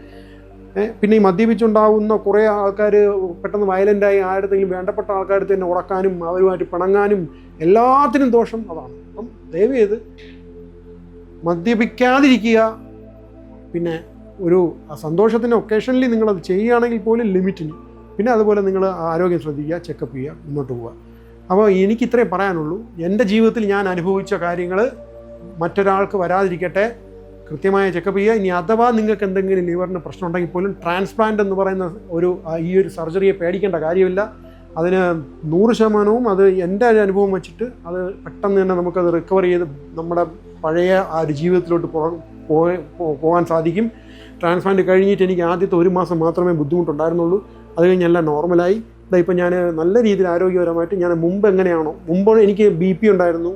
പിന്നെ ഈ മദ്യപിച്ചുണ്ടാകുന്ന കുറേ ആൾക്കാർ പെട്ടെന്ന് വയലൻ്റായി ആരുടെങ്കിലും വേണ്ടപ്പെട്ട ആൾക്കാരുടെ തന്നെ ഉറക്കാനും അവരുമായിട്ട് പിണങ്ങാനും എല്ലാത്തിനും ദോഷം അതാണ്. അപ്പം ദയവേത് മദ്യപിക്കാതിരിക്കുക. പിന്നെ ഒരു സന്തോഷത്തിൻ്റെ ഒക്കേഷനിൽ നിങ്ങളത് ചെയ്യുകയാണെങ്കിൽ പോലും ലിമിറ്റിന്. പിന്നെ അതുപോലെ നിങ്ങൾ ആരോഗ്യം ശ്രദ്ധിക്കുക, ചെക്കപ്പ് ചെയ്യുക, മുന്നോട്ട് പോവുക. അപ്പോൾ എനിക്ക് ഇത്രേ പറയാനുള്ളൂ. എൻ്റെ ജീവിതത്തിൽ ഞാൻ അനുഭവിച്ച കാര്യങ്ങൾ മറ്റൊരാൾക്ക് വരാതിരിക്കട്ടെ. കൃത്യമായ ചെക്കപ്പ് ചെയ്യുക. ഇനി അഥവാ നിങ്ങൾക്ക് എന്തെങ്കിലും ലിവറിന് പ്രശ്നം ഉണ്ടെങ്കിൽ പോലും ട്രാൻസ്പ്ലാന്റ് എന്ന് പറയുന്ന ഈ ഒരു സർജറിയെ പേടിക്കേണ്ട കാര്യമില്ല. അതിന് 100% അത് എൻ്റെ അനുഭവം വെച്ചിട്ട് അത് പെട്ടെന്ന് തന്നെ നമുക്കത് റിക്കവർ ചെയ്ത് നമ്മുടെ പഴയ ആ ഒരു ജീവിതത്തിലോട്ട് പോകാൻ സാധിക്കും. ട്രാൻസ്പ്ലാന്റ് കഴിഞ്ഞിട്ട് എനിക്ക് ആദ്യത്തെ 1 മാസം മാത്രമേ ബുദ്ധിമുട്ടുണ്ടായിരുന്നുള്ളൂ. അത് കഴിഞ്ഞ് എല്ലാം നോർമലായി. ഇപ്പം ഞാൻ നല്ല രീതിയിൽ ആരോഗ്യപരമായിട്ട് ഞാൻ മുമ്പ് എനിക്ക് BP ഉണ്ടായിരുന്നു,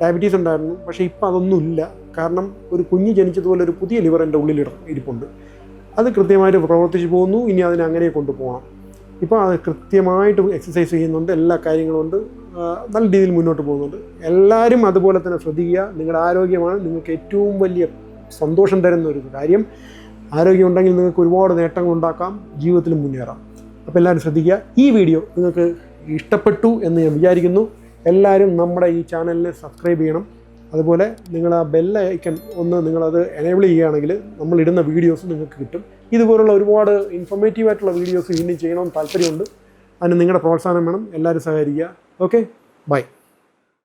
ഡയബറ്റീസ് ഉണ്ടായിരുന്നു. പക്ഷേ ഇപ്പം അതൊന്നുമില്ല. കാരണം ഒരു കുഞ്ഞ് ജനിച്ചതുപോലെ ഒരു പുതിയ ലിവർ എൻ്റെ ഉള്ളിൽ ഇരിപ്പുണ്ട്. അത് കൃത്യമായിട്ട് പ്രവർത്തിച്ച് പോകുന്നു. ഇനി അതിനെ അങ്ങനെ കൊണ്ടുപോകണം. ഇപ്പോൾ അത് കൃത്യമായിട്ട് എക്സസൈസ് ചെയ്യുന്നുണ്ട്, എല്ലാ കാര്യങ്ങളും ഉണ്ട്, നല്ല രീതിയിൽ മുന്നോട്ട് പോകുന്നുണ്ട്. എല്ലാവരും അതുപോലെ തന്നെ ശ്രദ്ധിക്കുക. നിങ്ങളുടെ ആരോഗ്യമാണ് നിങ്ങൾക്ക് ഏറ്റവും വലിയ സന്തോഷം തരുന്ന ഒരു കാര്യം. ആരോഗ്യം ഉണ്ടെങ്കിൽ നിങ്ങൾക്ക് ഒരുപാട് നേട്ടങ്ങൾ ഉണ്ടാക്കാം, ജീവിതത്തിൽ മുന്നേറാം. അപ്പോൾ എല്ലാവരും ശ്രദ്ധിക്കുക. ഈ വീഡിയോ നിങ്ങൾക്ക് ഇഷ്ടപ്പെട്ടു എന്ന് ഞാൻ വിചാരിക്കുന്നു. എല്ലാവരും നമ്മുടെ ഈ ചാനലിനെ സബ്സ്ക്രൈബ് ചെയ്യണം. അതുപോലെ നിങ്ങൾ ആ ബെൽ ഐക്കൺ നിങ്ങളത് എനേബിൾ ചെയ്യുകയാണെങ്കിൽ നമ്മളിടുന്ന വീഡിയോസ് നിങ്ങൾക്ക് കിട്ടും. ഇതുപോലുള്ള ഒരുപാട് ഇൻഫോർമേറ്റീവായിട്ടുള്ള വീഡിയോസ് ഇനി ചെയ്യണമെന്ന് താല്പര്യമുണ്ട്. അതിന് നിങ്ങളുടെ പ്രോത്സാഹനം വേണം. എല്ലാവരും സഹകരിക്കുക. Okay, by.